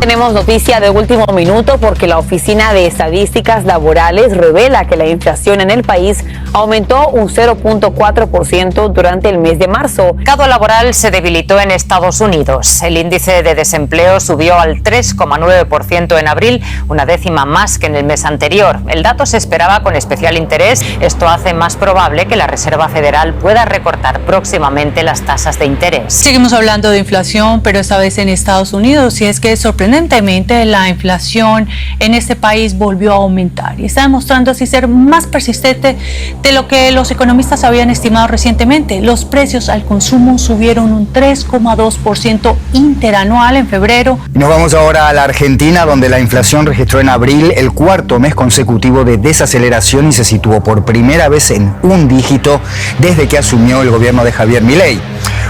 tenemos noticia de último minuto porque la Oficina de Estadísticas Laborales revela que la inflación en el país aumentó un 0.4% durante el mes de marzo. El mercado laboral se debilitó en Estados Unidos. El índice de desempleo subió al 3,9% en abril, una décima más que en el mes anterior. El dato se esperaba con especial interés. Esto hace más probable que la Reserva Federal pueda recortar próximamente las tasas de interés. Seguimos hablando de inflación, pero esta vez en Estados Unidos, y es que sorprendentemente la inflación en este país volvió a aumentar y está demostrando así ser más persistente de lo que los economistas habían estimado recientemente. Los precios al consumo subieron un 3,2% interanual en febrero. Nos vamos ahora a la Argentina, donde la inflación registró en abril el cuarto mes consecutivo de desaceleración y se situó por primera vez en un dígito desde que asumió el gobierno de Javier Milei.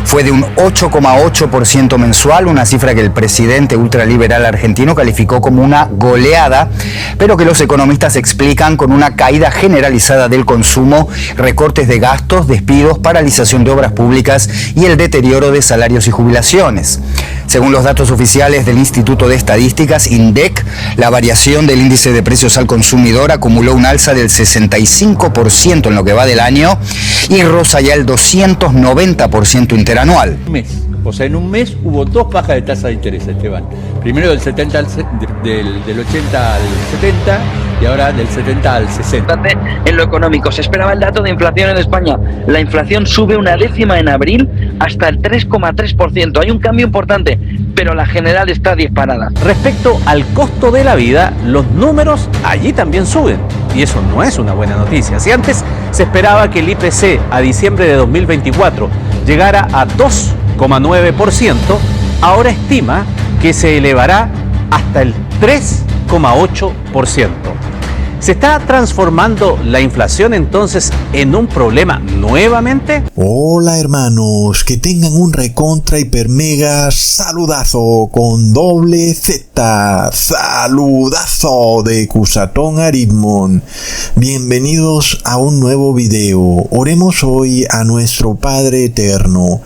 Fue de un 8,8% mensual, una cifra que el presidente ultraliberal argentino calificó como una goleada, pero que los economistas explican con una caída generalizada del consumo, recortes de gastos, despidos, paralización de obras públicas y el deterioro de salarios y jubilaciones. Según los datos oficiales del Instituto de Estadísticas, INDEC, la variación del índice de precios al consumidor acumuló un alza del 65% en lo que va del año y roza ya el 290% interanual. O sea, en un mes hubo dos bajas de tasa de interés, Esteban. Primero del 80 del 80 al 70 y ahora del 70 al 60. En lo económico, se esperaba el dato de inflación en España. La inflación sube una décima en abril hasta el 3,3%. Hay un cambio importante, pero la general está disparada. Respecto al costo de la vida, los números allí también suben. Y eso no es una buena noticia. Si antes se esperaba que el IPC a diciembre de 2024 llegara a 2,9%, ahora estima que se elevará hasta el 3,8%. ¿Se está transformando la inflación entonces en un problema nuevamente? Hola hermanos, que tengan un recontra hiper mega saludazo con doble Z, saludazo de Cusatón Aritmon. Bienvenidos a un nuevo video. Oremos hoy a nuestro Padre Eterno.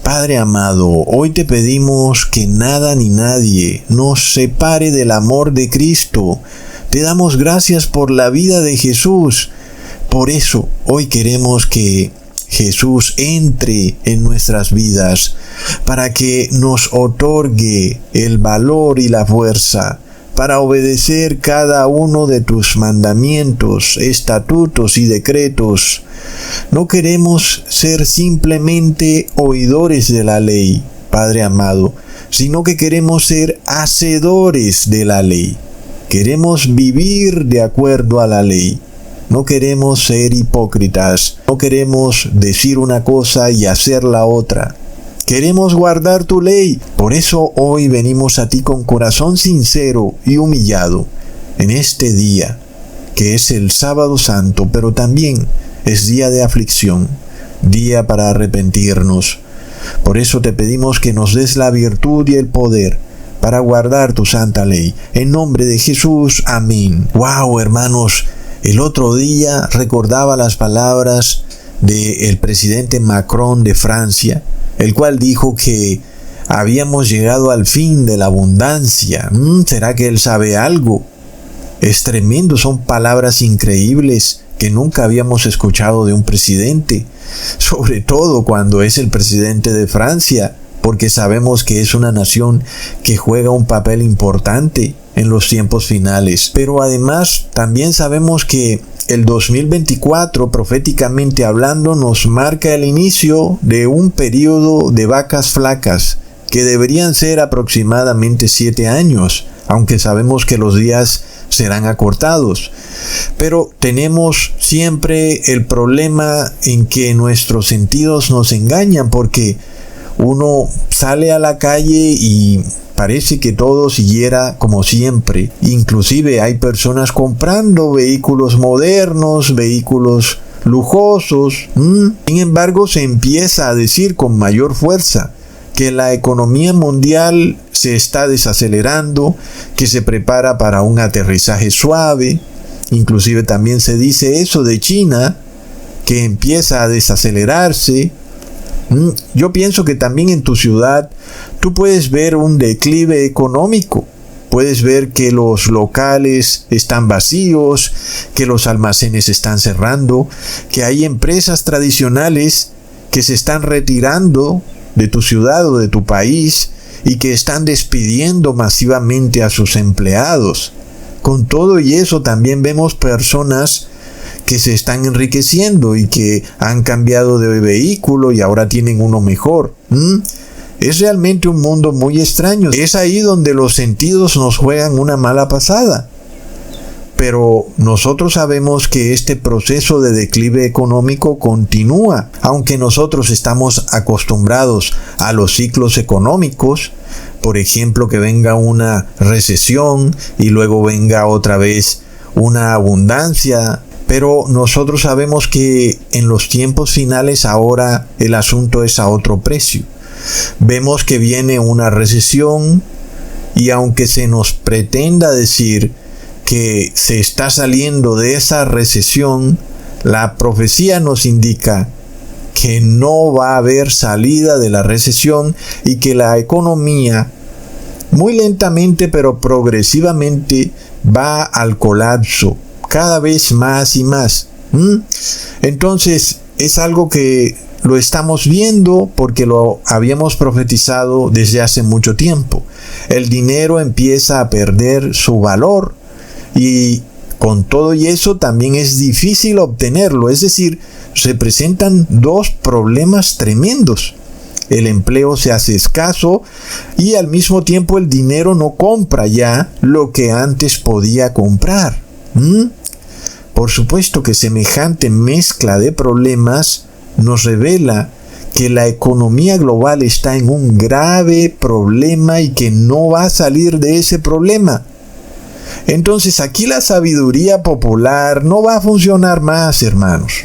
Padre amado, hoy te pedimos que nada ni nadie nos separe del amor de Cristo. Te damos gracias por la vida de Jesús. Por eso, hoy queremos que Jesús entre en nuestras vidas para que nos otorgue el valor y la fuerza para obedecer cada uno de tus mandamientos, estatutos y decretos. No queremos ser simplemente oidores de la ley, Padre amado, sino que queremos ser hacedores de la ley. Queremos vivir de acuerdo a la ley. No queremos ser hipócritas. No queremos decir una cosa y hacer la otra. Queremos guardar tu ley. Por eso hoy venimos a ti con corazón sincero y humillado. En este día, que es el sábado santo, pero también es día de aflicción, día para arrepentirnos. Por eso te pedimos que nos des la virtud y el poder para guardar tu santa ley. En nombre de Jesús, amén. Wow, hermanos, el otro día recordaba las palabras del presidente Macron de Francia, el cual dijo que habíamos llegado al fin de la abundancia. ¿Será que él sabe algo? Es tremendo, son palabras increíbles que nunca habíamos escuchado de un presidente, sobre todo cuando es el presidente de Francia, porque sabemos que es una nación que juega un papel importante en los tiempos finales. Pero además también sabemos que el 2024, proféticamente hablando, nos marca el inicio de un periodo de vacas flacas, que deberían ser aproximadamente 7 años, aunque sabemos que los días serán acortados. Pero tenemos siempre el problema en que nuestros sentidos nos engañan, porque uno sale a la calle y parece que todo siguiera como siempre. Inclusive hay personas comprando vehículos modernos, vehículos lujosos. Sin embargo, se empieza a decir con mayor fuerza que la economía mundial se está desacelerando, que se prepara para un aterrizaje suave. Inclusive también se dice eso de China, que empieza a desacelerarse. Yo pienso que también en tu ciudad tú puedes ver un declive económico. puedes ver que los locales están vacíos, que los almacenes están cerrando, que hay empresas tradicionales que se están retirando de tu ciudad o de tu país y que están despidiendo masivamente a sus empleados. Con todo y eso también vemos personas que se están enriqueciendo y que han cambiado de vehículo y ahora tienen uno mejor. Es realmente un mundo muy extraño. Es ahí donde los sentidos nos juegan una mala pasada. Pero nosotros sabemos que este proceso de declive económico continúa, aunque nosotros estamos acostumbrados a los ciclos económicos. Por ejemplo, que venga una recesión y luego venga otra vez una abundancia. Pero nosotros sabemos que en los tiempos finales ahora el asunto es a otro precio. Vemos que viene una recesión y aunque se nos pretenda decir que se está saliendo de esa recesión, la profecía nos indica que no va a haber salida de la recesión y que la economía muy lentamente pero progresivamente va al colapso, cada vez más y más. Entonces es algo que lo estamos viendo porque lo habíamos profetizado desde hace mucho tiempo. El dinero empieza a perder su valor y con todo y eso también es difícil obtenerlo. Es decir, se presentan dos problemas tremendos. El empleo se hace escaso y al mismo tiempo el dinero no compra ya lo que antes podía comprar. Por supuesto que semejante mezcla de problemas nos revela que la economía global está en un grave problema y que no va a salir de ese problema. Entonces aquí la sabiduría popular no va a funcionar más, hermanos.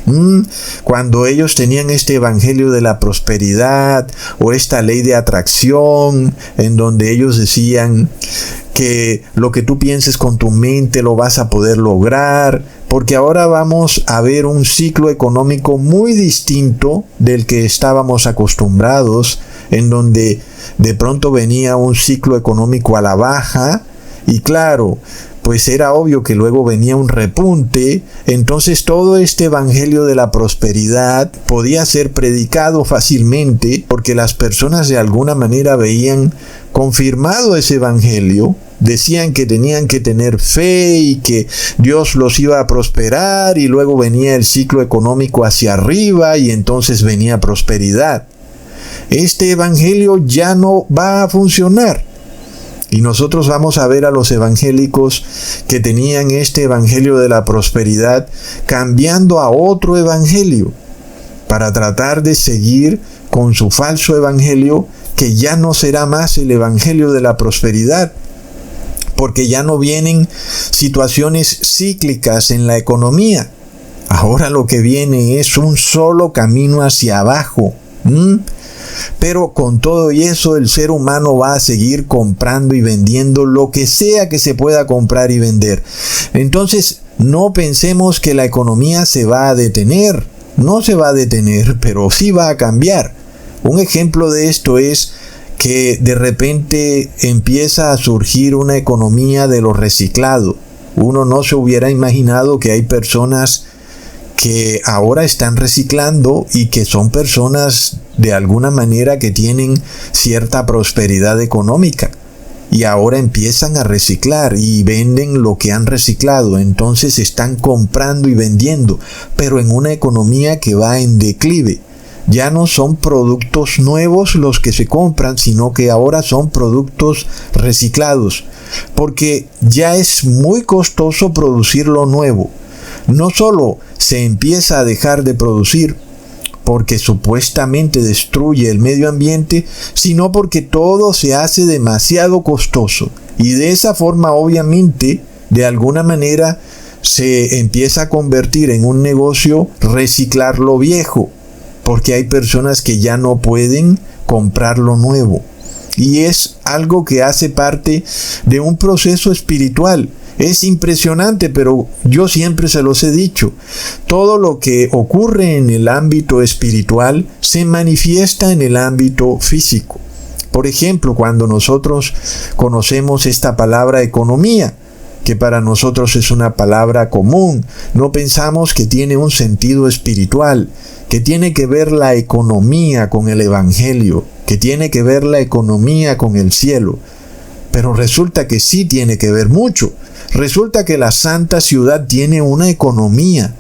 Cuando ellos tenían este evangelio de la prosperidad o esta ley de atracción, en donde ellos decían que lo que tú pienses con tu mente lo vas a poder lograr, porque ahora vamos a ver un ciclo económico muy distinto del que estábamos acostumbrados, en donde de pronto venía un ciclo económico a la baja, y claro, pues era obvio que luego venía un repunte. Entonces todo este evangelio de la prosperidad podía ser predicado fácilmente porque las personas de alguna manera veían confirmado ese evangelio. Decían que tenían que tener fe y que Dios los iba a prosperar, y luego venía el ciclo económico hacia arriba y entonces venía prosperidad. Este evangelio ya no va a funcionar. Y nosotros vamos a ver a los evangélicos que tenían este evangelio de la prosperidad cambiando a otro evangelio para tratar de seguir con su falso evangelio, que ya no será más el evangelio de la prosperidad, porque ya no vienen situaciones cíclicas en la economía. Ahora lo que viene es un solo camino hacia abajo. Pero con todo y eso, el ser humano va a seguir comprando y vendiendo lo que sea que se pueda comprar y vender. Entonces, no pensemos que la economía se va a detener. No se va a detener, pero sí va a cambiar. Un ejemplo de esto es que de repente empieza a surgir una economía de lo reciclado. Uno no se hubiera imaginado que hay personas que ahora están reciclando y que son personas de alguna manera que tienen cierta prosperidad económica y ahora empiezan a reciclar y venden lo que han reciclado. Entonces están comprando y vendiendo, pero en una economía que va en declive. Ya no son productos nuevos los que se compran, sino que ahora son productos reciclados, porque ya es muy costoso producir lo nuevo. No solo se empieza a dejar de producir porque supuestamente destruye el medio ambiente, sino porque todo se hace demasiado costoso. Y de esa forma, obviamente, de alguna manera, se empieza a convertir en un negocio reciclar lo viejo, porque hay personas que ya no pueden comprar lo nuevo. Y es algo que hace parte de un proceso espiritual. Es impresionante, pero yo siempre se los he dicho. Todo lo que ocurre en el ámbito espiritual se manifiesta en el ámbito físico. Por ejemplo, cuando nosotros conocemos esta palabra economía, que para nosotros es una palabra común, no pensamos que tiene un sentido espiritual, que tiene que ver la economía con el Evangelio, que tiene que ver la economía con el cielo. Pero resulta que sí tiene que ver mucho. Resulta que la santa ciudad tiene una economía.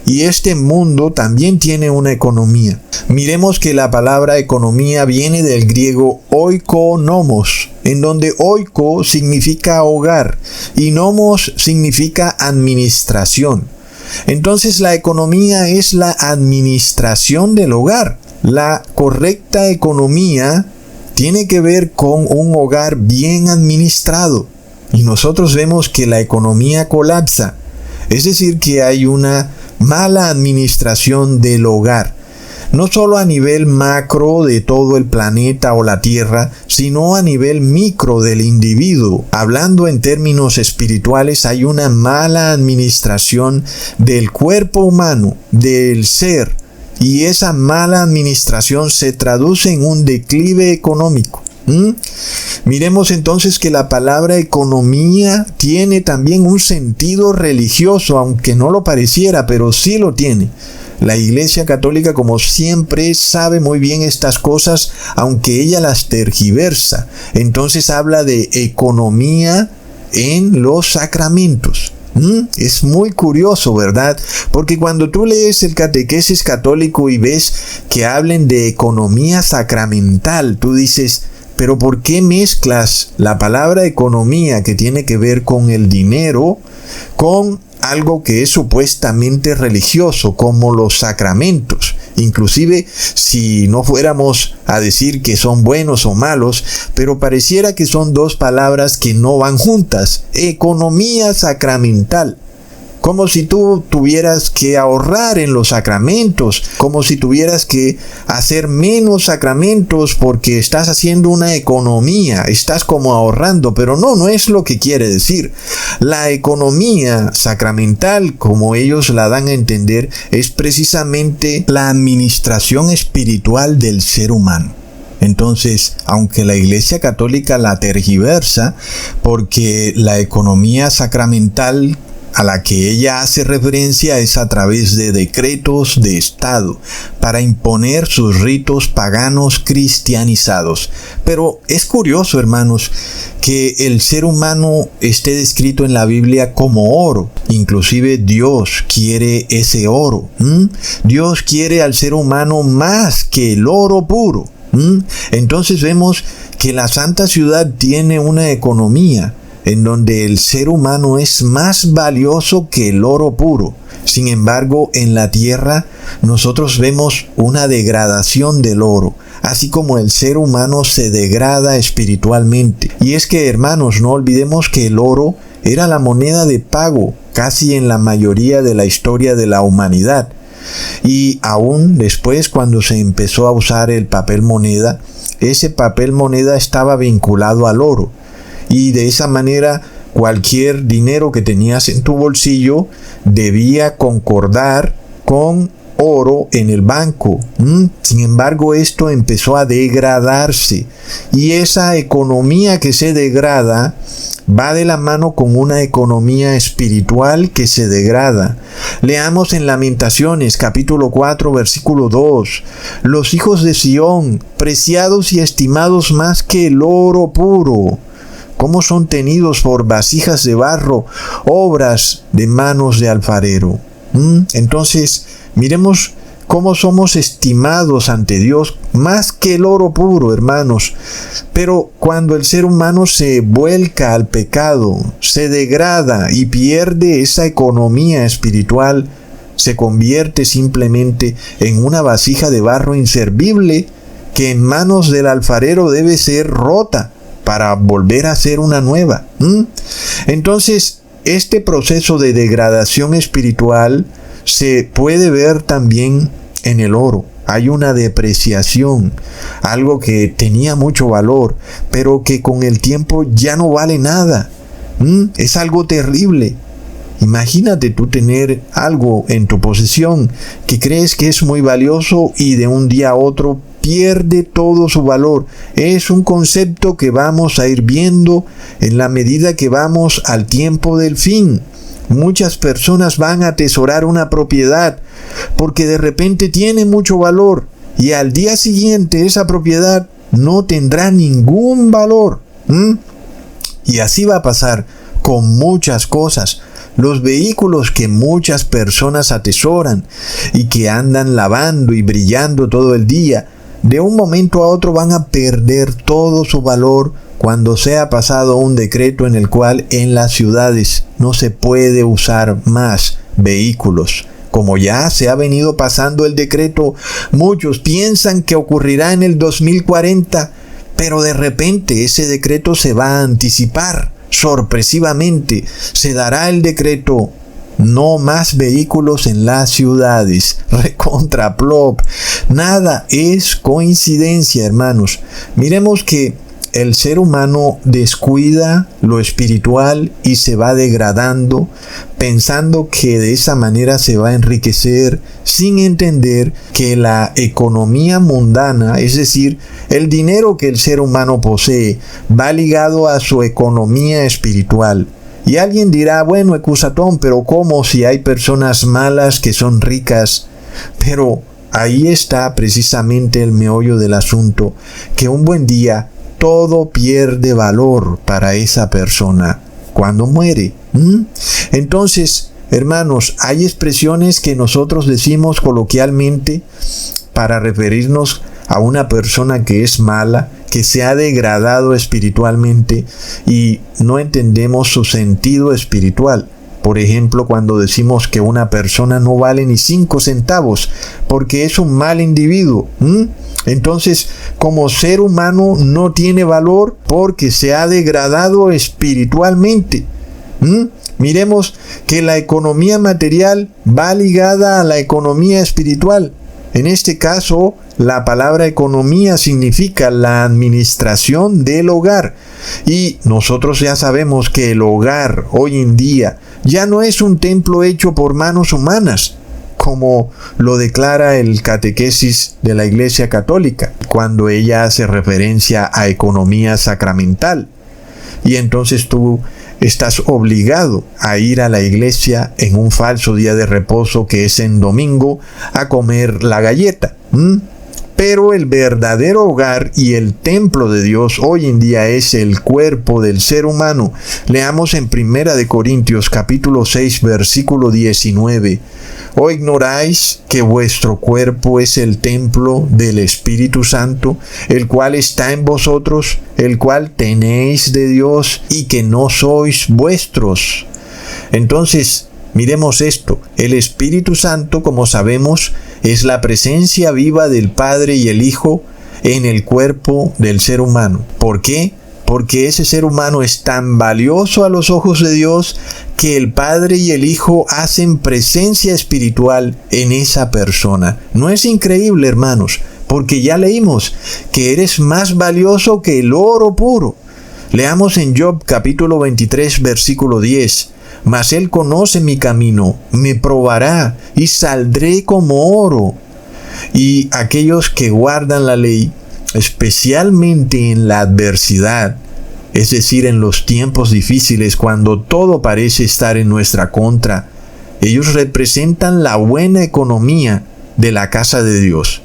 Y este mundo también tiene una economía. Miremos que la palabra economía viene del griego oikonomos, en donde oiko significa hogar y nomos significa administración. Entonces la economía es la administración del hogar. La correcta economía tiene que ver con un hogar bien administrado. Y nosotros vemos que la economía colapsa. Es decir, que hay una mala administración del hogar, no solo a nivel macro de todo el planeta o la tierra, sino a nivel micro del individuo. Hablando en términos espirituales, hay una mala administración del cuerpo humano, del ser, y esa mala administración se traduce en un declive económico. Miremos entonces que la palabra economía tiene también un sentido religioso, aunque no lo pareciera, pero sí lo tiene. La Iglesia Católica, como siempre, sabe muy bien estas cosas, aunque ella las tergiversa. Entonces habla de economía en los sacramentos. Es muy curioso, ¿verdad? Porque cuando tú lees el catequesis católico y ves que hablen de economía sacramental, tú dices, pero ¿por qué mezclas la palabra economía, que tiene que ver con el dinero, con algo que es supuestamente religioso, como los sacramentos? Inclusive si no fuéramos a decir que son buenos o malos, pero pareciera que son dos palabras que no van juntas. Economía sacramental. Como si tú tuvieras que ahorrar en los sacramentos, como si tuvieras que hacer menos sacramentos porque estás haciendo una economía, estás como ahorrando, pero no es lo que quiere decir. La economía sacramental, como ellos la dan a entender, es precisamente la administración espiritual del ser humano. Entonces, aunque la Iglesia Católica la tergiversa, porque la economía sacramental a la que ella hace referencia es a través de decretos de Estado para imponer sus ritos paganos cristianizados. Pero es curioso, hermanos, que el ser humano esté descrito en la Biblia como oro. Inclusive Dios quiere ese oro. Dios quiere al ser humano más que el oro puro. Entonces vemos que la Santa Ciudad tiene una economía en donde el ser humano es más valioso que el oro puro. Sin embargo, en la tierra nosotros vemos una degradación del oro, así como el ser humano se degrada espiritualmente. Y es que, hermanos, no olvidemos que el oro era la moneda de pago casi en la mayoría de la historia de la humanidad. Y aún después, cuando se empezó a usar el papel moneda, ese papel moneda estaba vinculado al oro. Y de esa manera cualquier dinero que tenías en tu bolsillo debía concordar con oro en el banco. Sin embargo, esto empezó a degradarse. Y esa economía que se degrada va de la mano con una economía espiritual que se degrada. Leamos en Lamentaciones capítulo 4 versículo 2. Los hijos de Sión, preciados y estimados más que el oro puro, cómo son tenidos por vasijas de barro, obras de manos de alfarero. Entonces, miremos cómo somos estimados ante Dios más que el oro puro, hermanos. Pero cuando el ser humano se vuelca al pecado, se degrada y pierde esa economía espiritual, se convierte simplemente en una vasija de barro inservible que en manos del alfarero debe ser rota para volver a ser una nueva. Entonces, este proceso de degradación espiritual se puede ver también en el oro. Hay una depreciación, algo que tenía mucho valor, pero que con el tiempo ya no vale nada. Es algo terrible. Imagínate tú tener algo en tu posesión que crees que es muy valioso y de un día a otro pierde todo su valor. Es un concepto que vamos a ir viendo en la medida que vamos al tiempo del fin. Muchas personas van a atesorar una propiedad porque de repente tiene mucho valor y al día siguiente esa propiedad no tendrá ningún valor. Y así va a pasar con muchas cosas. Los vehículos que muchas personas atesoran y que andan lavando y brillando todo el día, de un momento a otro van a perder todo su valor cuando sea pasado un decreto en el cual en las ciudades no se puede usar más vehículos. Como ya se ha venido pasando el decreto, muchos piensan que ocurrirá en el 2040, pero de repente ese decreto se va a anticipar. Sorpresivamente se dará el decreto: no más vehículos en las ciudades. Recontra plop. Nada es coincidencia, hermanos. Miremos que el ser humano descuida lo espiritual y se va degradando, pensando que de esa manera se va a enriquecer, sin entender que la economía mundana, es decir, el dinero que el ser humano posee, va ligado a su economía espiritual. Y alguien dirá: bueno, Ecusatón, pero ¿cómo si hay personas malas que son ricas? Pero ahí está precisamente el meollo del asunto, que un buen día todo pierde valor para esa persona cuando muere. Entonces, hermanos, hay expresiones que nosotros decimos coloquialmente para referirnos a una persona que es mala, que se ha degradado espiritualmente y no entendemos su sentido espiritual. Por ejemplo, cuando decimos que una persona no vale ni 5 centavos porque es un mal individuo. Entonces, como ser humano no tiene valor porque se ha degradado espiritualmente. Miremos que la economía material va ligada a la economía espiritual. En este caso, la palabra economía significa la administración del hogar. Y nosotros ya sabemos que el hogar hoy en día ya no es un templo hecho por manos humanas, como lo declara el catequesis de la Iglesia Católica, cuando ella hace referencia a economía sacramental. Y entonces tú estás obligado a ir a la iglesia en un falso día de reposo, que es en domingo, a comer la galleta. Pero el verdadero hogar y el templo de Dios hoy en día es el cuerpo del ser humano. Leamos en 1 Corintios capítulo 6 versículo 19. ¿O ignoráis que vuestro cuerpo es el templo del Espíritu Santo, el cual está en vosotros, el cual tenéis de Dios, y que no sois vuestros? Entonces, miremos esto. El Espíritu Santo, como sabemos, es la presencia viva del Padre y el Hijo en el cuerpo del ser humano. ¿Por qué? Porque ese ser humano es tan valioso a los ojos de Dios que el Padre y el Hijo hacen presencia espiritual en esa persona. ¿No es increíble, hermanos? Porque ya leímos que eres más valioso que el oro puro. Leamos en Job capítulo 23 versículo 10. Mas él conoce mi camino, me probará y saldré como oro. Y aquellos que guardan la ley, especialmente en la adversidad, es decir, en los tiempos difíciles, cuando todo parece estar en nuestra contra, ellos representan la buena economía de la casa de Dios.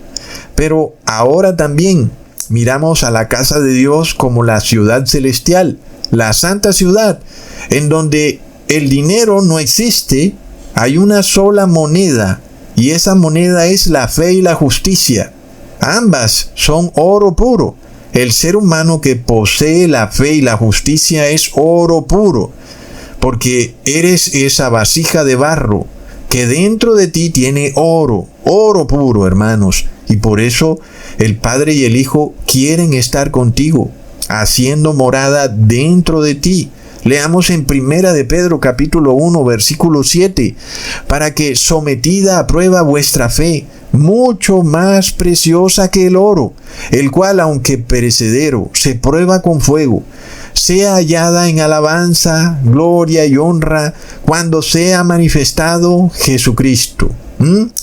Pero ahora también miramos a la casa de Dios como la ciudad celestial, la santa ciudad, en donde el dinero no existe, hay una sola moneda, y esa moneda es la fe y la justicia. Ambas son oro puro. El ser humano que posee la fe y la justicia es oro puro, porque eres esa vasija de barro que dentro de ti tiene oro puro, hermanos. Y por eso el Padre y el Hijo quieren estar contigo, haciendo morada dentro de ti. Leamos en 1 de Pedro capítulo 1 versículo 7, para que sometida a prueba vuestra fe, mucho más preciosa que el oro, el cual aunque perecedero se prueba con fuego, sea hallada en alabanza, gloria y honra cuando sea manifestado Jesucristo.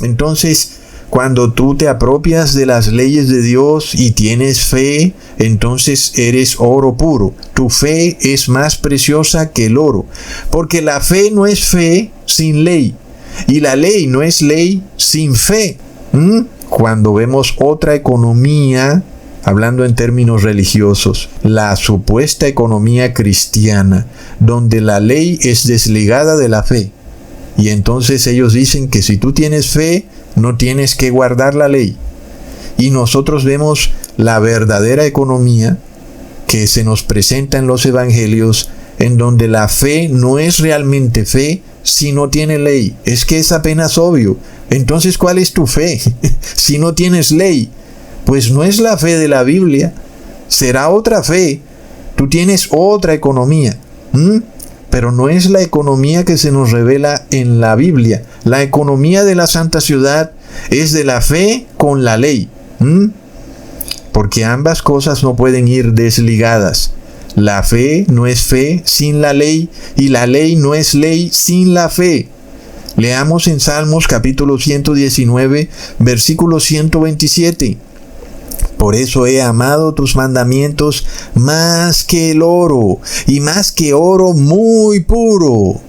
Entonces, Cuando tú te apropias de las leyes de Dios y tienes fe, entonces eres oro puro. Tu fe es más preciosa que el oro, porque la fe no es fe sin ley, y la ley no es ley sin fe. Cuando vemos otra economía, hablando en términos religiosos, la supuesta economía cristiana, donde la ley es desligada de la fe, y entonces ellos dicen que si tú tienes fe, no tienes que guardar la ley. Y nosotros vemos la verdadera economía que se nos presenta en los evangelios, en donde la fe no es realmente fe si no tiene ley. Es que es apenas obvio. Entonces, ¿cuál es tu fe? Si no tienes ley, pues no es la fe de la Biblia, será otra fe. Tú tienes otra economía. Pero no es la economía que se nos revela en la Biblia. La economía de la Santa Ciudad es de la fe con la ley. Porque ambas cosas no pueden ir desligadas. La fe no es fe sin la ley, y la ley no es ley sin la fe. Leamos en Salmos capítulo 119, versículo 127. Por eso he amado tus mandamientos más que el oro, y más que oro muy puro.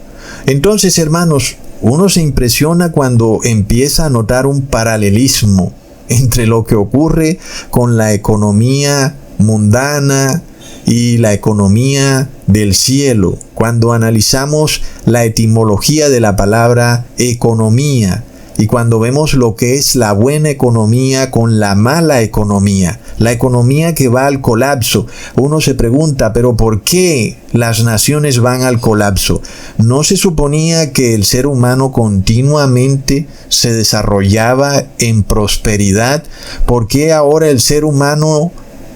Entonces, hermanos, uno se impresiona cuando empieza a notar un paralelismo entre lo que ocurre con la economía mundana y la economía del cielo, cuando analizamos la etimología de la palabra economía, y cuando vemos lo que es la buena economía con la mala economía, la economía que va al colapso. Uno se pregunta, ¿pero por qué las naciones van al colapso? ¿No se suponía que el ser humano continuamente se desarrollaba en prosperidad? ¿Por qué ahora el ser humano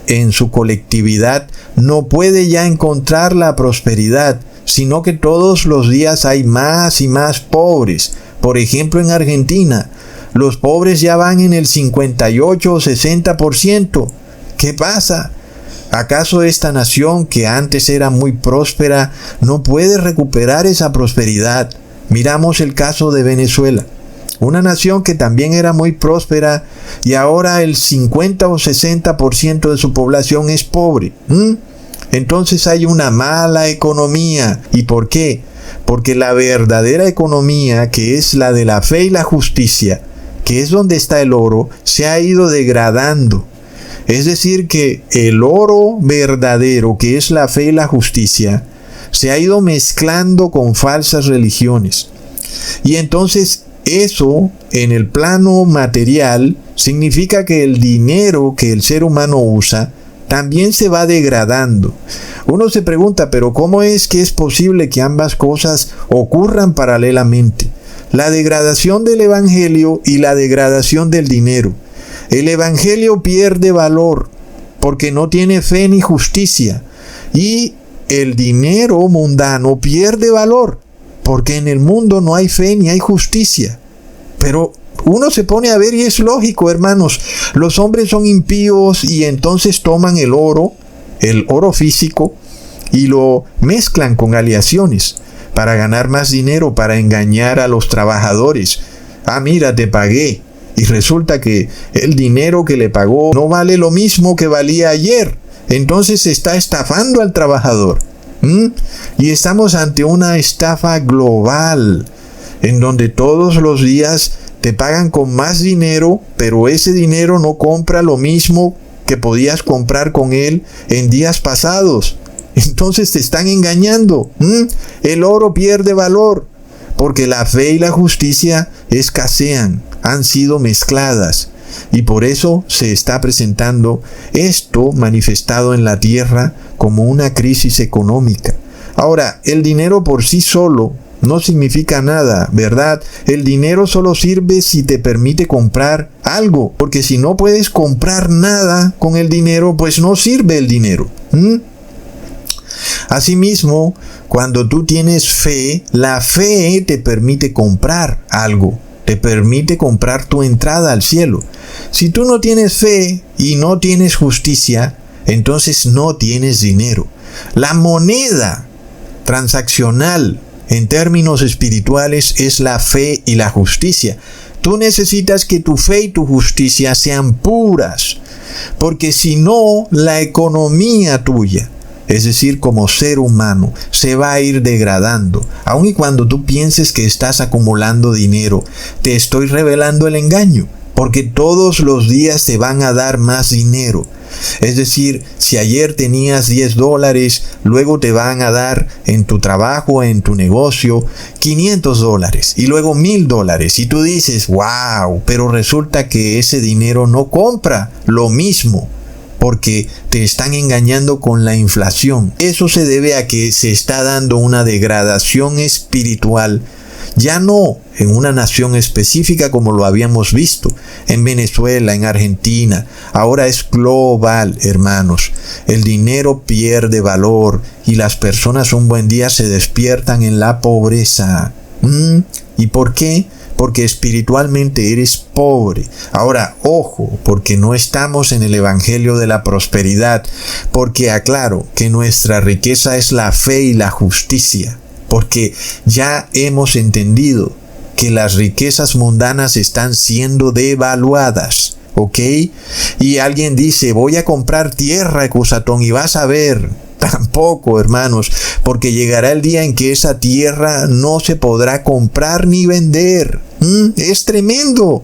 en su colectividad no puede ya encontrar la prosperidad, sino que todos los días hay más y más pobres? Por ejemplo, en Argentina, los pobres ya van en el 58 o 60%. ¿Qué pasa? ¿Acaso esta nación que antes era muy próspera no puede recuperar esa prosperidad? Miramos el caso de Venezuela, una nación que también era muy próspera y ahora el 50 o 60% de su población es pobre. Entonces hay una mala economía. ¿Y por qué? Porque la verdadera economía, que es la de la fe y la justicia, que es donde está el oro, se ha ido degradando. Es decir, que el oro verdadero, que es la fe y la justicia, se ha ido mezclando con falsas religiones. Y entonces eso, en el plano material, significa que el dinero que el ser humano usa también se va degradando. Uno se pregunta, ¿pero cómo es que es posible que ambas cosas ocurran paralelamente? La degradación del evangelio y la degradación del dinero. El evangelio pierde valor porque no tiene fe ni justicia, y el dinero mundano pierde valor porque en el mundo no hay fe ni hay justicia. Pero uno se pone a ver y es lógico, hermanos. Los hombres son impíos y entonces toman el oro físico, y lo mezclan con aleaciones para ganar más dinero, para engañar a los trabajadores. Mira, te pagué, y resulta que el dinero que le pagó no vale lo mismo que valía ayer. Entonces se está estafando al trabajador. Y estamos ante una estafa global, en donde todos los días te pagan con más dinero, pero ese dinero no compra lo mismo que podías comprar con él en días pasados. Entonces te están engañando. El oro pierde valor porque la fe y la justicia escasean, han sido mezcladas, y por eso se está presentando esto manifestado en la tierra como una crisis económica. Ahora, el dinero por sí solo no significa nada, ¿verdad? El dinero solo sirve si te permite comprar algo, porque si no puedes comprar nada con el dinero, pues no sirve el dinero. Asimismo, cuando tú tienes fe, la fe te permite comprar algo, te permite comprar tu entrada al cielo. Si tú no tienes fe y no tienes justicia, entonces no tienes dinero. La moneda transaccional en términos espirituales es la fe y la justicia. Tú necesitas que tu fe y tu justicia sean puras, porque si no, la economía tuya, es decir, como ser humano, se va a ir degradando. Aun y cuando tú pienses que estás acumulando dinero, te estoy revelando el engaño, porque todos los días te van a dar más dinero. Es decir, si ayer tenías $10, luego te van a dar en tu trabajo, en tu negocio, $500 y luego $1,000. Y tú dices, wow, pero resulta que ese dinero no compra lo mismo, porque te están engañando con la inflación. Eso se debe a que se está dando una degradación espiritual, ya no en una nación específica como lo habíamos visto, en Venezuela, en Argentina. Ahora es global, hermanos. El dinero pierde valor y las personas un buen día se despiertan en la pobreza. ¿Y por qué? Porque espiritualmente eres pobre. Ahora, ojo, porque no estamos en el evangelio de la prosperidad, porque aclaro que nuestra riqueza es la fe y la justicia, porque ya hemos entendido que las riquezas mundanas están siendo devaluadas, ¿ok? Y alguien dice, voy a comprar tierra, Cusatón, y vas a ver. Tampoco, hermanos, porque llegará el día en que esa tierra no se podrá comprar ni vender. Es tremendo.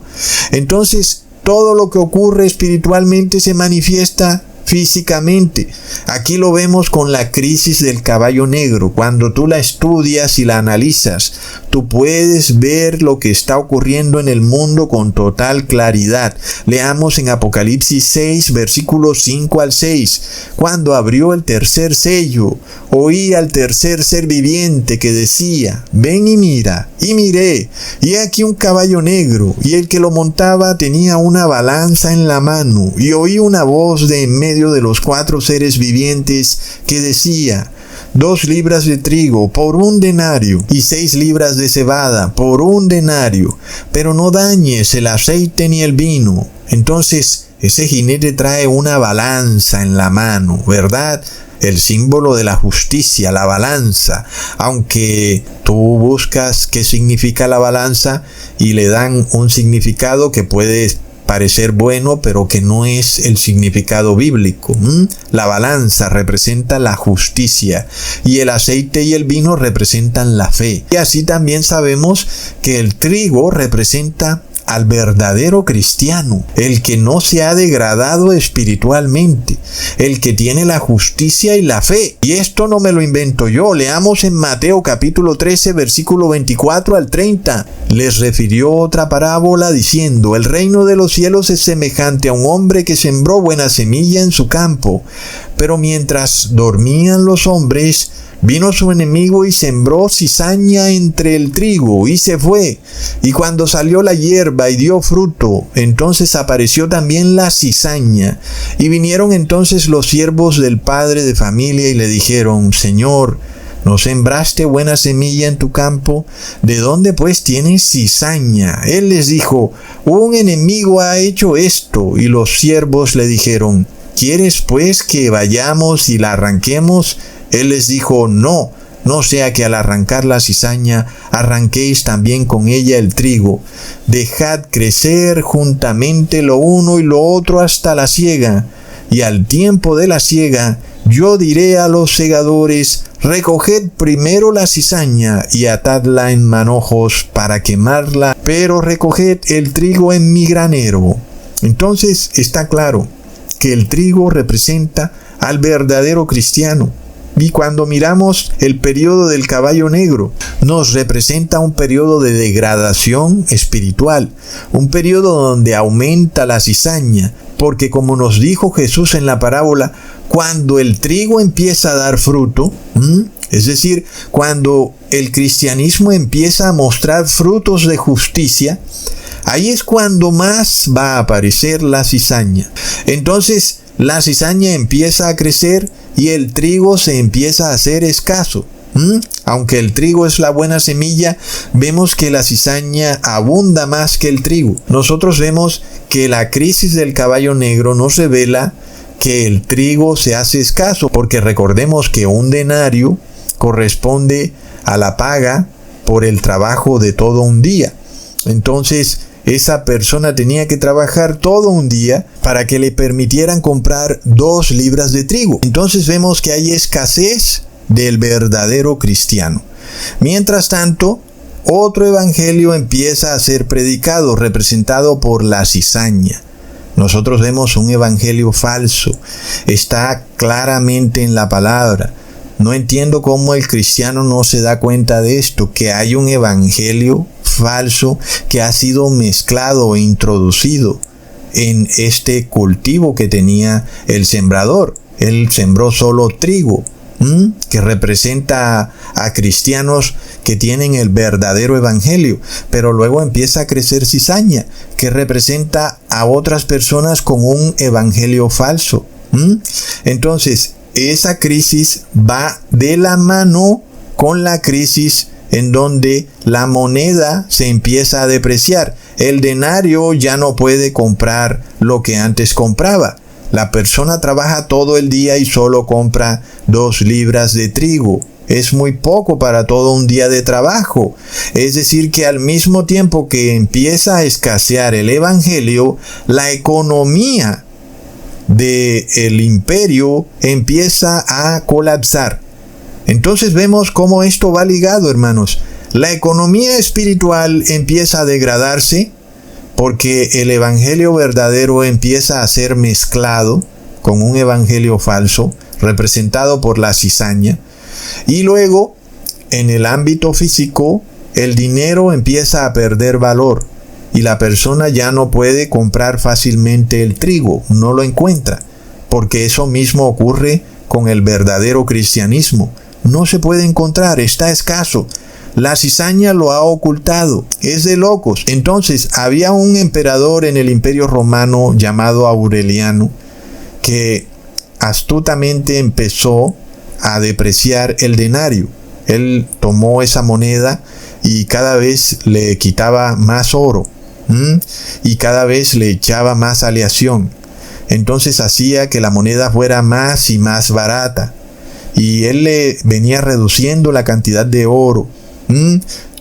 Entonces, todo lo que ocurre espiritualmente se manifiesta físicamente. Aquí lo vemos con la crisis del caballo negro. Cuando tú la estudias y la analizas, tú puedes ver lo que está ocurriendo en el mundo con total claridad. Leamos en Apocalipsis 6, versículos 5 al 6. Cuando abrió el tercer sello, oí al tercer ser viviente que decía, ven y mira. Y miré, y aquí un caballo negro, y el que lo montaba tenía una balanza en la mano, y oí una voz de en medio de los 4 seres vivientes que decía, 2 libras de trigo por 1 denario y 6 libras de cebada por 1 denario, pero no dañes el aceite ni el vino. Entonces ese jinete trae una balanza en la mano, ¿verdad? El símbolo de la justicia, la balanza. Aunque tú buscas qué significa la balanza y le dan un significado que puede parecer bueno, pero que no es el significado bíblico. La balanza representa la justicia y el aceite y el vino representan la fe. Y así también sabemos que el trigo representa al verdadero cristiano, el que no se ha degradado espiritualmente, el que tiene la justicia y la fe. Y esto no me lo invento yo. Leamos en Mateo capítulo 13, versículo 24 al 30. Les refirió otra parábola diciendo, el reino de los cielos es semejante a un hombre que sembró buena semilla en su campo, pero mientras dormían los hombres, vino su enemigo y sembró cizaña entre el trigo y se fue. Y cuando salió la hierba y dio fruto, entonces apareció también la cizaña. Y vinieron entonces los siervos del padre de familia y le dijeron, Señor, ¿no sembraste buena semilla en tu campo? ¿De dónde pues tienes cizaña? Él les dijo, un enemigo ha hecho esto. Y los siervos le dijeron, ¿quieres pues que vayamos y la arranquemos? Él les dijo, no sea que al arrancar la cizaña, arranquéis también con ella el trigo. Dejad crecer juntamente lo uno y lo otro hasta la siega. Y al tiempo de la siega, yo diré a los segadores, recoged primero la cizaña y atadla en manojos para quemarla, pero recoged el trigo en mi granero. Entonces está claro que el trigo representa al verdadero cristiano. Y cuando miramos el periodo del caballo negro, nos representa un periodo de degradación espiritual, un periodo donde aumenta la cizaña, porque como nos dijo Jesús en la parábola, cuando el trigo empieza a dar fruto, es decir, cuando el cristianismo empieza a mostrar frutos de justicia, ahí es cuando más va a aparecer la cizaña. Entonces, la cizaña empieza a crecer y el trigo se empieza a hacer escaso. Aunque el trigo es la buena semilla, vemos que la cizaña abunda más que el trigo. Nosotros vemos que la crisis del caballo negro nos revela que el trigo se hace escaso, porque recordemos que 1 denario corresponde a la paga por el trabajo de todo un día. Entonces, esa persona tenía que trabajar todo un día para que le permitieran comprar 2 libras de trigo. Entonces vemos que hay escasez del verdadero cristiano. Mientras tanto, otro evangelio empieza a ser predicado, representado por la cizaña. Nosotros vemos un evangelio falso. Está claramente en la palabra. No entiendo cómo el cristiano no se da cuenta de esto, que hay un evangelio falso que ha sido mezclado e introducido en este cultivo que tenía el sembrador. Él sembró solo trigo, que representa a cristianos que tienen el verdadero evangelio, pero luego empieza a crecer cizaña, que representa a otras personas con un evangelio falso. Entonces, esa crisis va de la mano con la crisis en donde la moneda se empieza a depreciar. El denario ya no puede comprar lo que antes compraba. La persona trabaja todo el día y solo compra 2 libras de trigo. Es muy poco para todo un día de trabajo. Es decir, que al mismo tiempo que empieza a escasear el evangelio, la economía del imperio empieza a colapsar. Entonces vemos cómo esto va ligado, hermanos. La economía espiritual empieza a degradarse porque el evangelio verdadero empieza a ser mezclado con un evangelio falso, representado por la cizaña. Y luego, en el ámbito físico, el dinero empieza a perder valor y la persona ya no puede comprar fácilmente el trigo, no lo encuentra, porque eso mismo ocurre con el verdadero cristianismo. No se puede encontrar, está escaso. La cizaña lo ha ocultado, es de locos. Entonces, había un emperador en el Imperio Romano llamado Aureliano que astutamente empezó a depreciar el denario. Él tomó esa moneda y cada vez le quitaba más oro, y cada vez le echaba más aleación. Entonces hacía que la moneda fuera más y más barata, y él le venía reduciendo la cantidad de oro.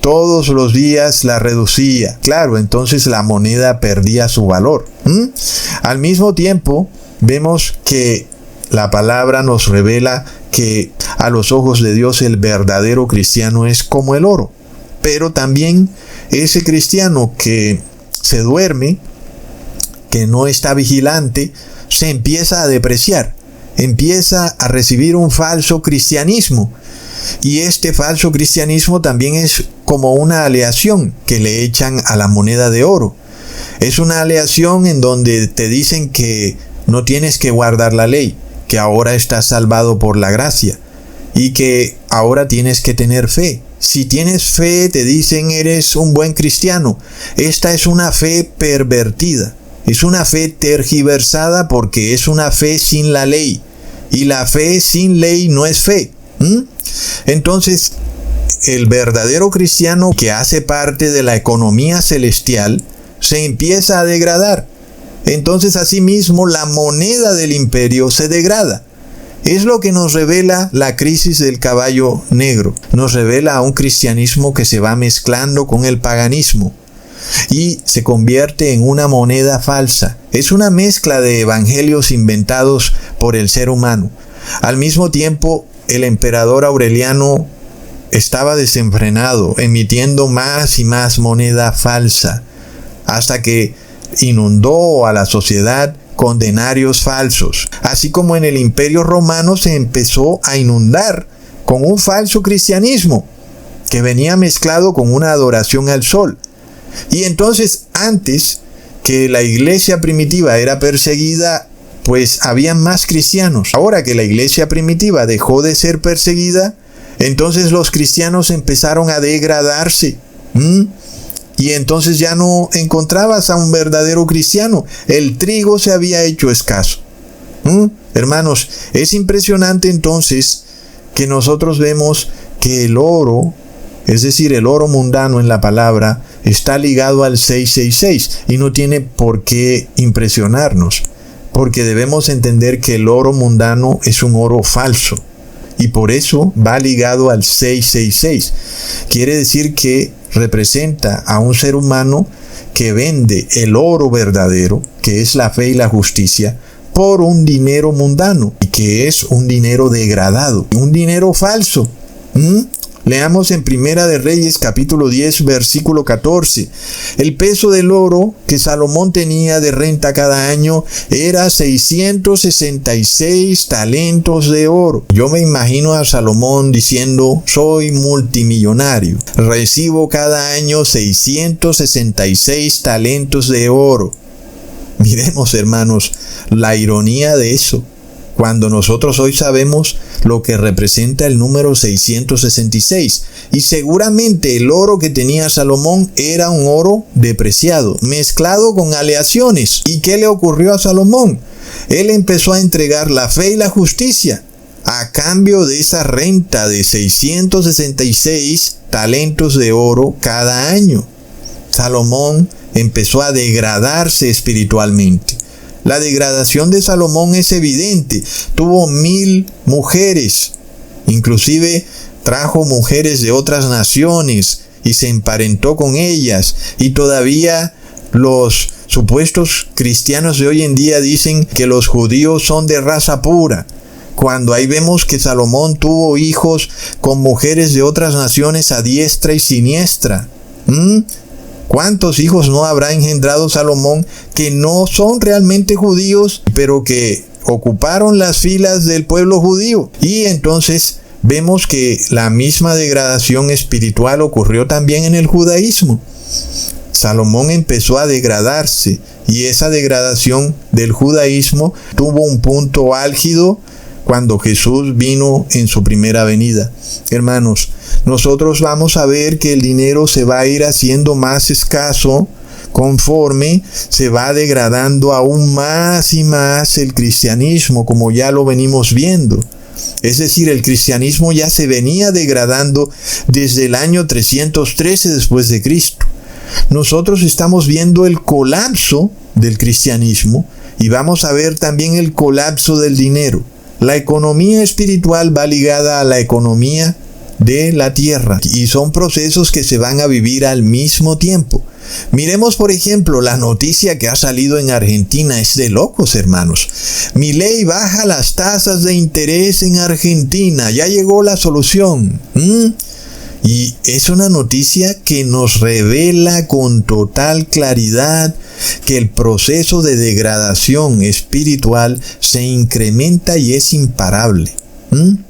Todos los días la reducía. Claro, entonces la moneda perdía su valor. Al mismo tiempo, vemos que la palabra nos revela que a los ojos de Dios el verdadero cristiano es como el oro. Pero también ese cristiano que se duerme, que no está vigilante, se empieza a depreciar. Empieza a recibir un falso cristianismo. Y este falso cristianismo también es como una aleación que le echan a la moneda de oro. Es una aleación en donde te dicen que no tienes que guardar la ley, que ahora estás salvado por la gracia y que ahora tienes que tener fe. Si tienes fe, te dicen, eres un buen cristiano. Esta es una fe pervertida. Es una fe tergiversada porque es una fe sin la ley. Y la fe sin ley no es fe. Entonces, el verdadero cristiano que hace parte de la economía celestial se empieza a degradar. Entonces, asimismo, la moneda del imperio se degrada. Es lo que nos revela la crisis del caballo negro. Nos revela a un cristianismo que se va mezclando con el paganismo y se convierte en una moneda falsa. Es una mezcla de evangelios inventados por el ser humano. Al mismo tiempo, el emperador Aureliano estaba desenfrenado, emitiendo más y más moneda falsa, hasta que inundó a la sociedad con denarios falsos. Así como en el Imperio Romano se empezó a inundar con un falso cristianismo que venía mezclado con una adoración al sol. Y entonces, antes que la iglesia primitiva era perseguida, pues habían más cristianos. Ahora que la iglesia primitiva dejó de ser perseguida, entonces los cristianos empezaron a degradarse. Y entonces ya no encontrabas a un verdadero cristiano. El trigo se había hecho escaso. Hermanos, es impresionante entonces que nosotros vemos que el oro, es decir, el oro mundano en la palabra, está ligado al 666 y no tiene por qué impresionarnos, porque debemos entender que el oro mundano es un oro falso. y por eso va ligado al 666. Quiere decir que representa a un ser humano que vende el oro verdadero, que es la fe y la justicia, por un dinero mundano, y que es un dinero degradado, un dinero falso. Leamos en Primera de Reyes capítulo 10 versículo 14. El peso del oro que Salomón tenía de renta cada año era 666 talentos de oro. Yo me imagino a Salomón diciendo: soy multimillonario, recibo cada año 666 talentos de oro. Miremos, hermanos, la ironía de eso, cuando nosotros hoy sabemos lo que representa el número 666. Y seguramente el oro que tenía Salomón era un oro depreciado, mezclado con aleaciones. ¿Y qué le ocurrió a Salomón? Él empezó a entregar la fe y la justicia a cambio de esa renta de 666 talentos de oro cada año. Salomón empezó a degradarse espiritualmente. La degradación de Salomón es evidente. Tuvo 1000 mujeres. Inclusive trajo mujeres de otras naciones y se emparentó con ellas. Y todavía los supuestos cristianos de hoy en día dicen que los judíos son de raza pura, cuando ahí vemos que Salomón tuvo hijos con mujeres de otras naciones a diestra y siniestra. ¿Cuántos hijos no habrá engendrado Salomón que no son realmente judíos, pero que ocuparon las filas del pueblo judío? Y entonces vemos que la misma degradación espiritual ocurrió también en el judaísmo. Salomón empezó a degradarse, y esa degradación del judaísmo tuvo un punto álgido cuando Jesús vino en su primera venida. Hermanos, nosotros vamos a ver que el dinero se va a ir haciendo más escaso conforme se va degradando aún más y más el cristianismo, como ya lo venimos viendo. Es decir, el cristianismo ya se venía degradando desde el año 313 después de Cristo. Nosotros estamos viendo el colapso del cristianismo y vamos a ver también el colapso del dinero. La economía espiritual va ligada a la economía de la tierra y son procesos que se van a vivir al mismo tiempo. Miremos, por ejemplo, la noticia que ha salido en Argentina. Es de locos, hermanos. Milei baja las tasas de interés en Argentina. Ya llegó la solución. Y es una noticia que nos revela con total claridad que el proceso de degradación espiritual se incrementa y es imparable.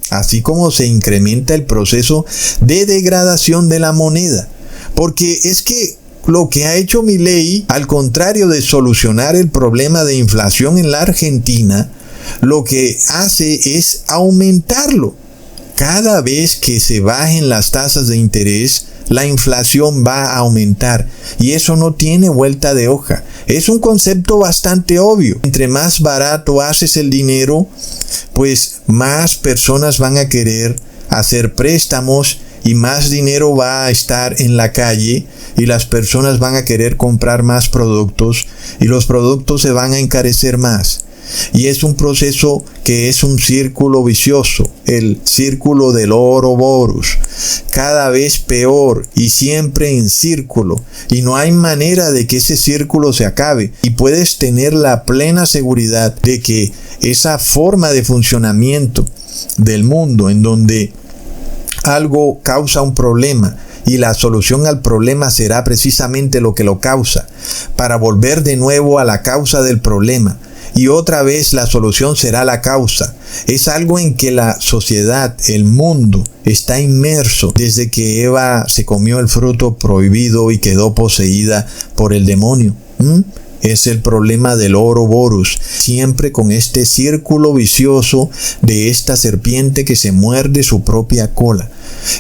Así como se incrementa el proceso de degradación de la moneda. Porque es que lo que ha hecho Milei, al contrario de solucionar el problema de inflación en la Argentina, lo que hace es aumentarlo. Cada vez que se bajen las tasas de interés, la inflación va a aumentar. Y eso no tiene vuelta de hoja. Es un concepto bastante obvio. Entre más barato haces el dinero, pues más personas van a querer hacer préstamos y más dinero va a estar en la calle y las personas van a querer comprar más productos y los productos se van a encarecer más. Y es un proceso que es un círculo vicioso, el círculo del Ouroboros, cada vez peor y siempre en círculo, y no hay manera de que ese círculo se acabe, y puedes tener la plena seguridad de que esa forma de funcionamiento del mundo en donde algo causa un problema y la solución al problema será precisamente lo que lo causa, para volver de nuevo a la causa del problema. Y otra vez la solución será la causa. Es algo en que la sociedad, el mundo, está inmerso desde que Eva se comió el fruto prohibido y quedó poseída por el demonio. Es el problema del Ouroboros, siempre con este círculo vicioso de esta serpiente que se muerde su propia cola.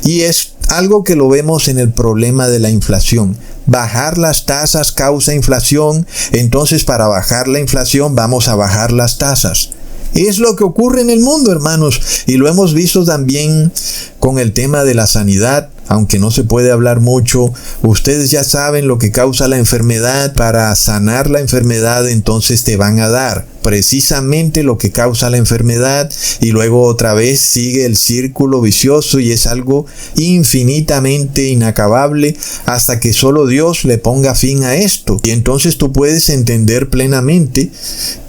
Y es algo que lo vemos en el problema de la inflación. Bajar las tasas causa inflación, entonces para bajar la inflación vamos a bajar las tasas. Es lo que ocurre en el mundo, hermanos, y lo hemos visto también con el tema de la sanidad. Aunque no se puede hablar mucho, ustedes ya saben lo que causa la enfermedad. Para sanar la enfermedad entonces te van a dar precisamente lo que causa la enfermedad, y luego otra vez sigue el círculo vicioso y es algo infinitamente inacabable hasta que solo Dios le ponga fin a esto. Y entonces tú puedes entender plenamente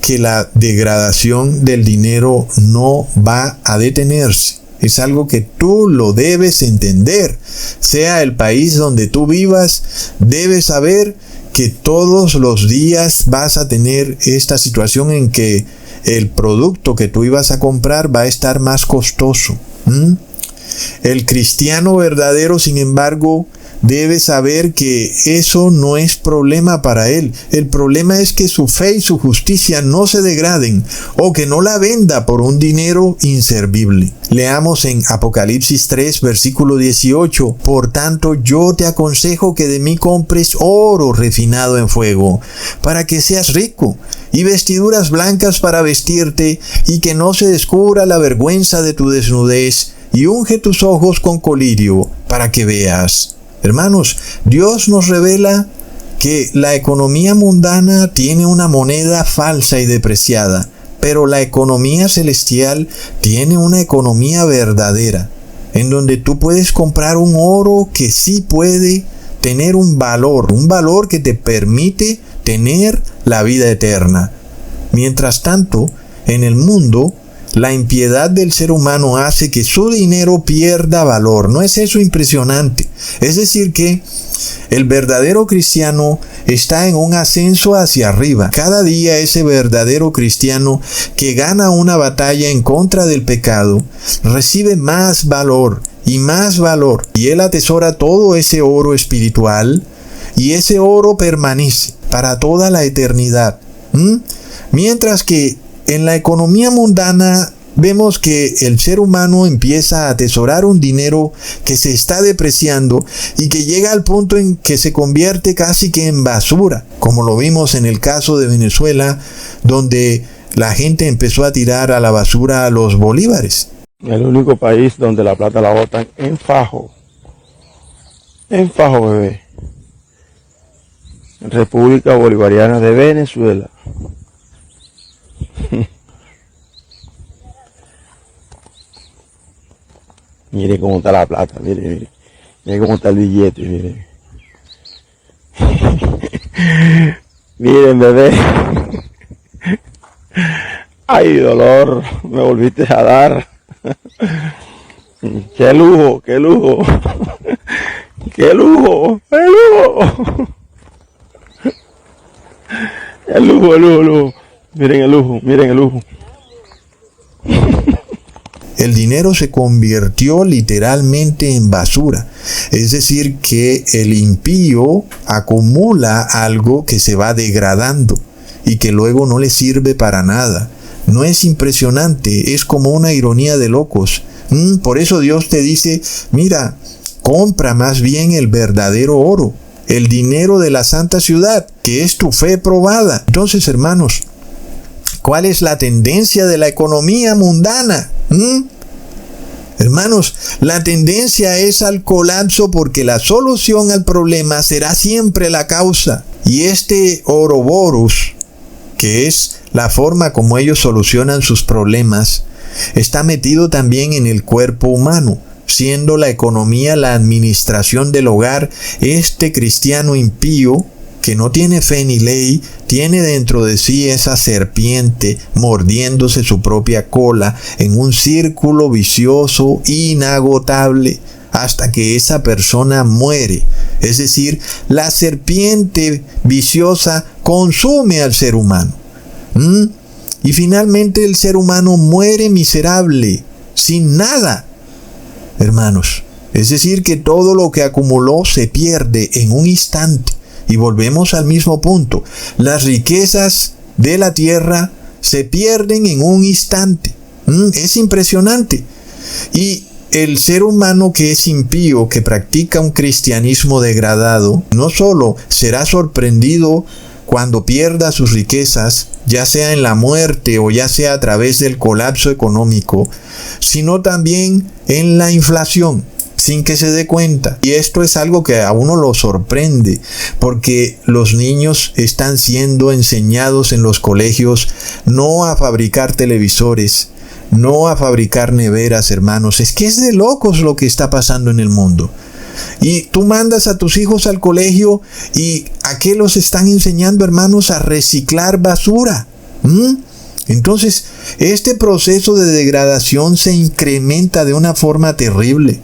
que la degradación del dinero no va a detenerse. Es algo que tú lo debes entender. Sea el país donde tú vivas, debes saber que todos los días vas a tener esta situación en que el producto que tú ibas a comprar va a estar más costoso. El cristiano verdadero, sin embargo, debe saber que eso no es problema para él. El problema es que su fe y su justicia no se degraden o que no la venda por un dinero inservible. Leamos en Apocalipsis 3, versículo 18. Por tanto, yo te aconsejo que de mí compres oro refinado en fuego, para que seas rico, y vestiduras blancas para vestirte, y que no se descubra la vergüenza de tu desnudez, y unge tus ojos con colirio, para que veas. Hermanos, Dios nos revela que la economía mundana tiene una moneda falsa y depreciada, pero la economía celestial tiene una economía verdadera, en donde tú puedes comprar un oro que sí puede tener un valor que te permite tener la vida eterna. Mientras tanto, en el mundo, la impiedad del ser humano hace que su dinero pierda valor. ¿No es eso impresionante? Es decir que el verdadero cristiano está en un ascenso hacia arriba. Cada día ese verdadero cristiano que gana una batalla en contra del pecado recibe más valor y más valor. Y él atesora todo ese oro espiritual y ese oro permanece para toda la eternidad. Mientras que en la economía mundana vemos que el ser humano empieza a atesorar un dinero que se está depreciando y que llega al punto en que se convierte casi que en basura, como lo vimos en el caso de Venezuela, donde la gente empezó a tirar a la basura los bolívares. El único país donde la plata la botan en fajo, bebé. República Bolivariana de Venezuela. Mire cómo está la plata, mire cómo está el billete, mire. Miren, bebé. Ay, dolor, me volviste a dar. Qué lujo, qué lujo. Qué lujo, qué lujo. El lujo. Miren el lujo. El dinero se convirtió literalmente en basura. Es decir, que el impío acumula algo que se va degradando y que luego no le sirve para nada. ¿No es impresionante? Es como una ironía de locos. Por eso Dios te dice, mira, compra más bien el verdadero oro, el dinero de la santa ciudad, que es tu fe probada. Entonces, hermanos, ¿cuál es la tendencia de la economía mundana? Hermanos, la tendencia es al colapso porque la solución al problema será siempre la causa. Y este Ouroboros, que es la forma como ellos solucionan sus problemas, está metido también en el cuerpo humano, siendo la economía la administración del hogar. Este cristiano impío, que no tiene fe ni ley, tiene dentro de sí esa serpiente mordiéndose su propia cola en un círculo vicioso inagotable hasta que esa persona muere. Es decir, la serpiente viciosa consume al ser humano. Y finalmente el ser humano muere miserable, sin nada. Hermanos, es decir que todo lo que acumuló se pierde en un instante. Y volvemos al mismo punto. Las riquezas de la tierra se pierden en un instante. Es impresionante. Y el ser humano que es impío, que practica un cristianismo degradado, no solo será sorprendido cuando pierda sus riquezas, ya sea en la muerte o ya sea a través del colapso económico, sino también en la inflación. sin que se dé cuenta. Y esto es algo que a uno lo sorprende, porque los niños están siendo enseñados en los colegios no a fabricar televisores, no a fabricar neveras, hermanos. Es que es de locos lo que está pasando en el mundo. Y tú mandas a tus hijos al colegio y ¿a qué los están enseñando, hermanos? A reciclar basura. Entonces, este proceso de degradación se incrementa de una forma terrible.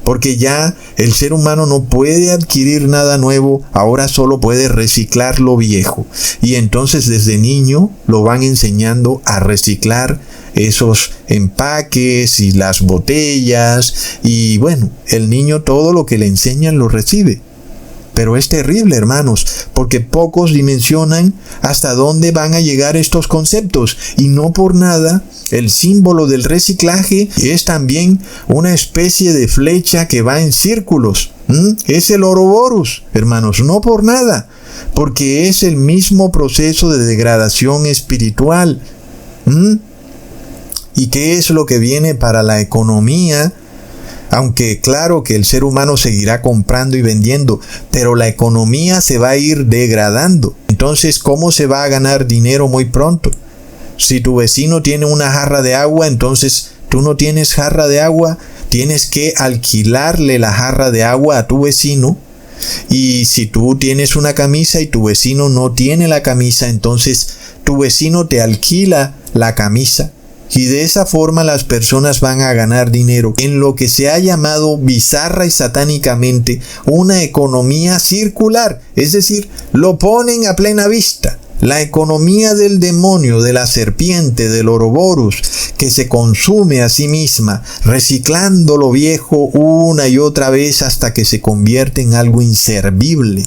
Porque ya el ser humano no puede adquirir nada nuevo, ahora solo puede reciclar lo viejo. Y entonces desde niño lo van enseñando a reciclar esos empaques y las botellas. Y bueno, el niño todo lo que le enseñan lo recibe. Pero es terrible, hermanos, porque pocos dimensionan hasta dónde van a llegar estos conceptos. Y no por nada, el símbolo del reciclaje es también una especie de flecha que va en círculos. Es el Ouroboros, hermanos, no por nada, porque es el mismo proceso de degradación espiritual. ¿Y qué es lo que viene para la economía? Aunque claro que el ser humano seguirá comprando y vendiendo, pero la economía se va a ir degradando. Entonces, ¿cómo se va a ganar dinero muy pronto? Si tu vecino tiene una jarra de agua, entonces tú no tienes jarra de agua, tienes que alquilarle la jarra de agua a tu vecino. Y si tú tienes una camisa y tu vecino no tiene la camisa, entonces tu vecino te alquila la camisa. Y de esa forma las personas van a ganar dinero en lo que se ha llamado bizarra y satánicamente una economía circular. Es decir, lo ponen a plena vista. La economía del demonio, de la serpiente, del Ouroboros, que se consume a sí misma, reciclando lo viejo una y otra vez hasta que se convierte en algo inservible.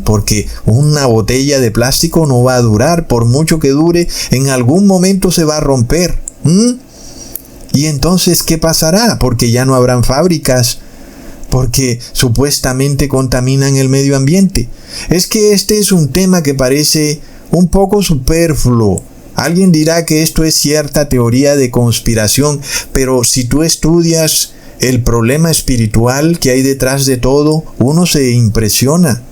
Porque una botella de plástico no va a durar, por mucho que dure, en algún momento se va a romper. Y entonces, ¿qué pasará? Porque ya no habrán fábricas, porque supuestamente contaminan el medio ambiente. Es que este es un tema que parece un poco superfluo. Alguien dirá que esto es cierta teoría de conspiración, pero si tú estudias el problema espiritual que hay detrás de todo, uno se impresiona.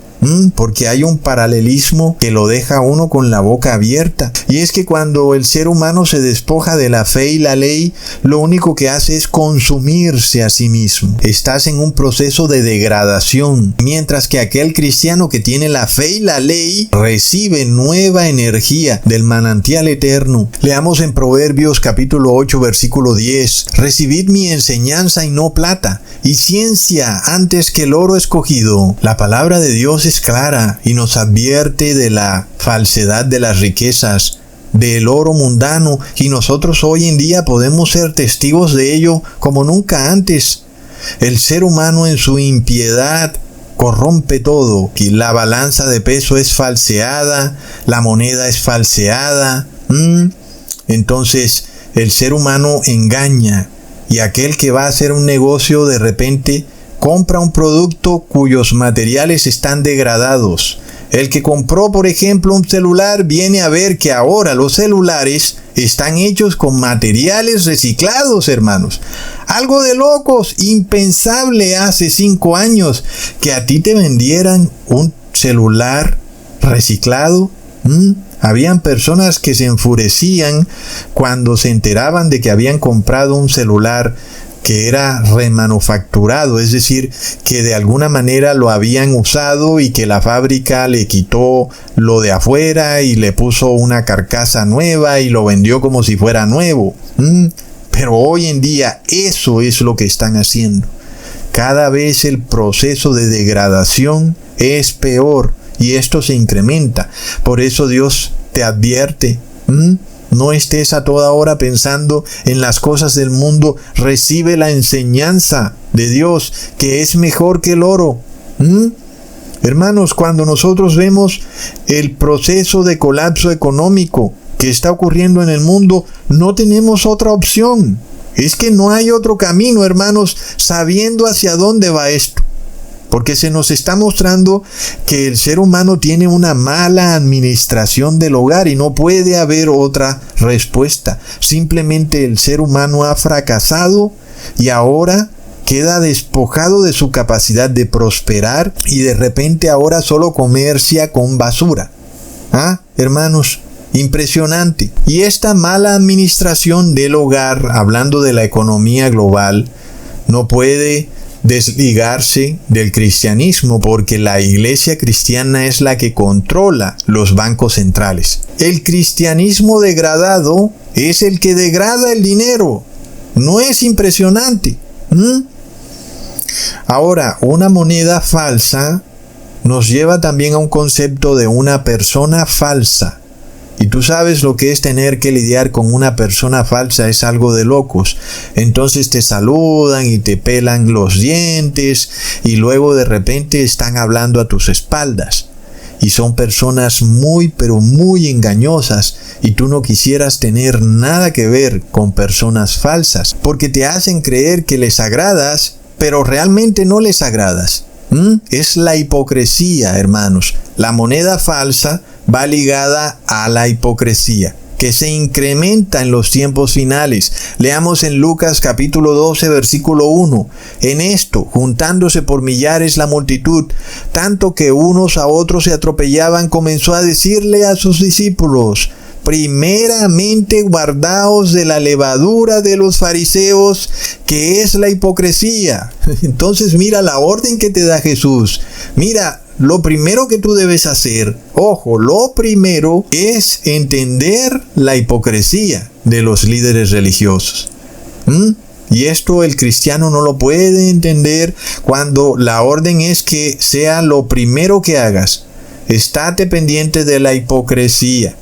Porque hay un paralelismo que lo deja a uno con la boca abierta. Y es que cuando el ser humano se despoja de la fe y la ley, lo único que hace es consumirse a sí mismo. Estás en un proceso de degradación. Mientras que aquel cristiano que tiene la fe y la ley recibe nueva energía del manantial eterno. Leamos en Proverbios capítulo 8 versículo 10. Recibid mi enseñanza y no plata, y ciencia antes que el oro escogido. La palabra de Dios es clara y nos advierte de la falsedad de las riquezas, del oro mundano, y nosotros hoy en día podemos ser testigos de ello como nunca antes. El ser humano en su impiedad corrompe todo, y la balanza de peso es falseada, la moneda es falseada. Entonces el ser humano engaña, y aquel que va a hacer un negocio de repente compra un producto cuyos materiales están degradados. El que compró, por ejemplo, un celular viene a ver que ahora los celulares están hechos con materiales reciclados, hermanos. Algo de locos, impensable hace 5 años que a ti te vendieran un celular reciclado. Habían personas que se enfurecían cuando se enteraban de que habían comprado un celular que era remanufacturado, es decir, que de alguna manera lo habían usado y que la fábrica le quitó lo de afuera y le puso una carcasa nueva y lo vendió como si fuera nuevo. Pero hoy en día eso es lo que están haciendo. Cada vez el proceso de degradación es peor y esto se incrementa. Por eso Dios te advierte. No estés a toda hora pensando en las cosas del mundo. Recibe la enseñanza de Dios, que es mejor que el oro. Hermanos, cuando nosotros vemos el proceso de colapso económico que está ocurriendo en el mundo, no tenemos otra opción. Es que no hay otro camino, hermanos, sabiendo hacia dónde va esto. Porque se nos está mostrando que el ser humano tiene una mala administración del hogar y no puede haber otra respuesta. Simplemente el ser humano ha fracasado y ahora queda despojado de su capacidad de prosperar y de repente ahora solo comercia con basura. ¿Ah, hermanos? Impresionante. Y esta mala administración del hogar, hablando de la economía global, no puede desligarse del cristianismo, porque la iglesia cristiana es la que controla los bancos centrales. El cristianismo degradado es el que degrada el dinero. ¿No es impresionante? Ahora, una moneda falsa nos lleva también a un concepto de una persona falsa. Y tú sabes lo que es tener que lidiar con una persona falsa, es algo de locos. Entonces te saludan y te pelan los dientes y luego de repente están hablando a tus espaldas. Y son personas muy, pero muy engañosas, y tú no quisieras tener nada que ver con personas falsas, porque te hacen creer que les agradas, pero realmente no les agradas. Es la hipocresía, hermanos. La moneda falsa va ligada a la hipocresía, que se incrementa en los tiempos finales. Leamos en Lucas capítulo 12, versículo 1. En esto, juntándose por millares la multitud, tanto que unos a otros se atropellaban, comenzó a decirle a sus discípulos: primeramente guardaos de la levadura de los fariseos, que es la hipocresía. Entonces mira la orden que te da Jesús. Mira, lo primero que tú debes hacer, ojo, lo primero es entender la hipocresía de los líderes religiosos. Y esto el cristiano no lo puede entender cuando la orden es que sea lo primero que hagas. Estate pendiente de la hipocresía.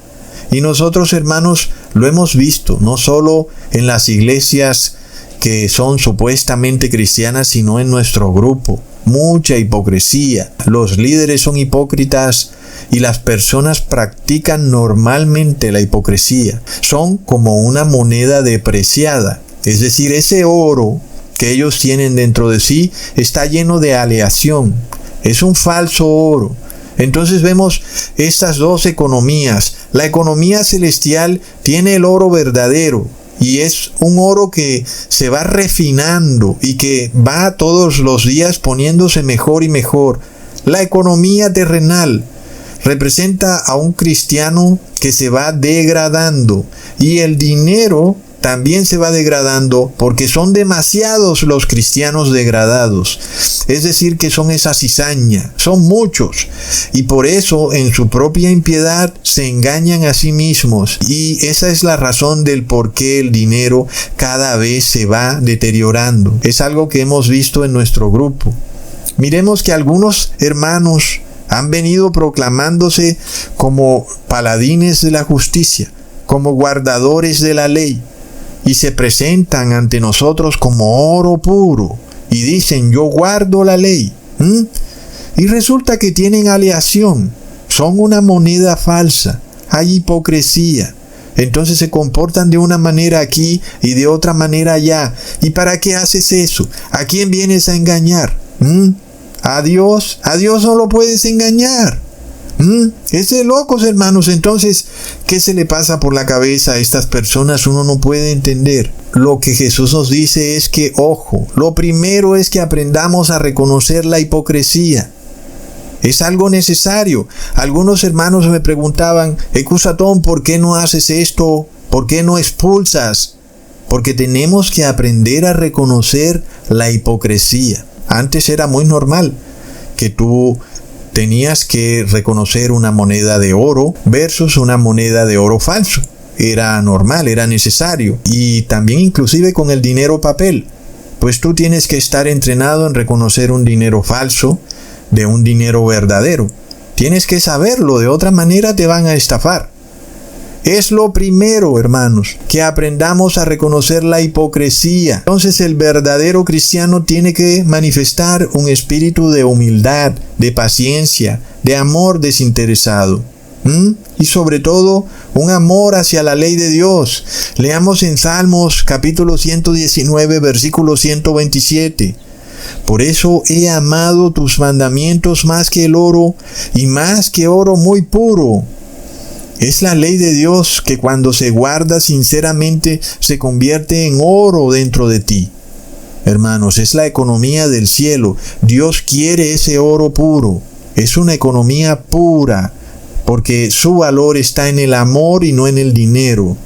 Y nosotros, hermanos, lo hemos visto, no solo en las iglesias que son supuestamente cristianas, sino en nuestro grupo. Mucha hipocresía. Los líderes son hipócritas y las personas practican normalmente la hipocresía. Son como una moneda depreciada. Es decir, ese oro que ellos tienen dentro de sí está lleno de aleación. Es un falso oro. Entonces vemos estas dos economías. La economía celestial tiene el oro verdadero y es un oro que se va refinando y que va todos los días poniéndose mejor y mejor. La economía terrenal representa a un cristiano que se va degradando, y el dinero también se va degradando porque son demasiados los cristianos degradados. Es decir, que son esa cizaña, son muchos, y por eso en su propia impiedad se engañan a sí mismos, y esa es la razón del por qué el dinero cada vez se va deteriorando. Es algo que hemos visto en nuestro grupo. Miremos que algunos hermanos han venido proclamándose como paladines de la justicia, como guardadores de la ley, y se presentan ante nosotros como oro puro y dicen: yo guardo la ley. Y resulta que tienen aleación, son una moneda falsa, hay hipocresía. Entonces se comportan de una manera aquí y de otra manera allá. ¿Y para qué haces eso? ¿A quién vienes a engañar? ¿A Dios? A Dios no lo puedes engañar. Es de locos, hermanos. Entonces, ¿qué se le pasa por la cabeza a estas personas? Uno no puede entender. Lo que Jesús nos dice es que, ojo, lo primero es que aprendamos a reconocer la hipocresía. Es algo necesario. Algunos hermanos me preguntaban: Ecusatón, ¿por qué no haces esto? ¿Por qué no expulsas? Porque tenemos que aprender a reconocer la hipocresía. Antes era muy normal que tú tenías que reconocer una moneda de oro versus una moneda de oro falso. Era normal, era necesario. Y también inclusive con el dinero papel. Pues tú tienes que estar entrenado en reconocer un dinero falso de un dinero verdadero. Tienes que saberlo, de otra manera te van a estafar. Es lo primero, hermanos, que aprendamos a reconocer la hipocresía. Entonces el verdadero cristiano tiene que manifestar un espíritu de humildad, de paciencia, de amor desinteresado. Y sobre todo, un amor hacia la ley de Dios. Leamos en Salmos capítulo 119, versículo 127. Por eso he amado tus mandamientos más que el oro, y más que oro muy puro. Es la ley de Dios que cuando se guarda sinceramente se convierte en oro dentro de ti. hermanos, es la economía del cielo. Dios quiere ese oro puro. Es una economía pura, porque su valor está en el amor y no en el dinero.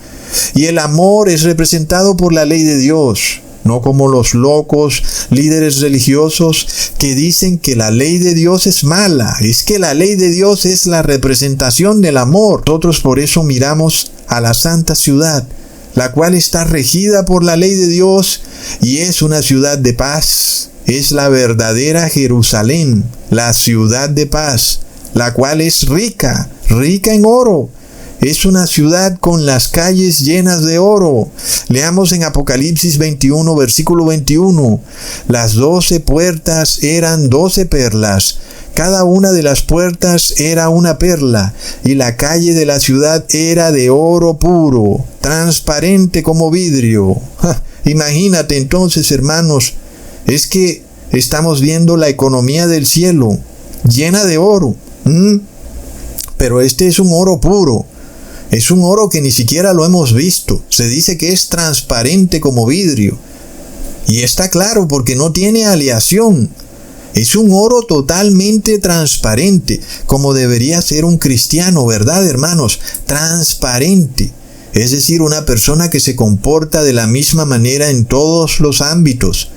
Y el amor es representado por la ley de Dios, no como los locos líderes religiosos que dicen que la ley de Dios es mala. Es que la ley de Dios es la representación del amor. Nosotros por eso miramos a la santa ciudad, la cual está regida por la ley de Dios y es una ciudad de paz. Es la verdadera Jerusalén, la ciudad de paz, la cual es rica en oro. Es una ciudad con las calles llenas de oro. Leamos en Apocalipsis 21, versículo 21. Las 12 puertas eran 12 perlas. Cada una de las puertas era una perla, y la calle de la ciudad era de oro puro, transparente como vidrio. Imagínate entonces, hermanos, es que estamos viendo la economía del cielo, llena de oro. Pero este es un oro puro. Es un oro que ni siquiera lo hemos visto. Se dice que es transparente como vidrio. Y está claro porque no tiene aleación. Es un oro totalmente transparente, como debería ser un cristiano, ¿verdad, hermanos? Transparente. Es decir, una persona que se comporta de la misma manera en todos los ámbitos.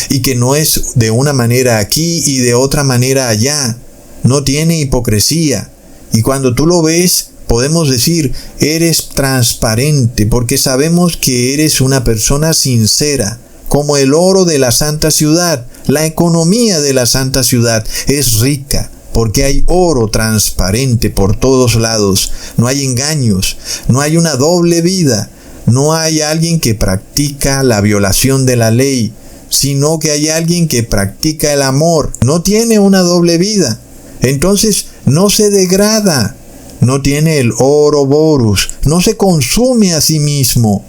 Y que no es de una manera aquí y de otra manera allá. No tiene hipocresía. Y cuando tú lo ves, podemos decir, eres transparente, porque sabemos que eres una persona sincera, como el oro de la santa ciudad. La economía de la santa ciudad es rica, porque hay oro transparente por todos lados. No hay engaños, no hay una doble vida, no hay alguien que practica la violación de la ley, sino que hay alguien que practica el amor. No tiene una doble vida, entonces no se degrada. No tiene el Ouroboros, no se consume a sí mismo.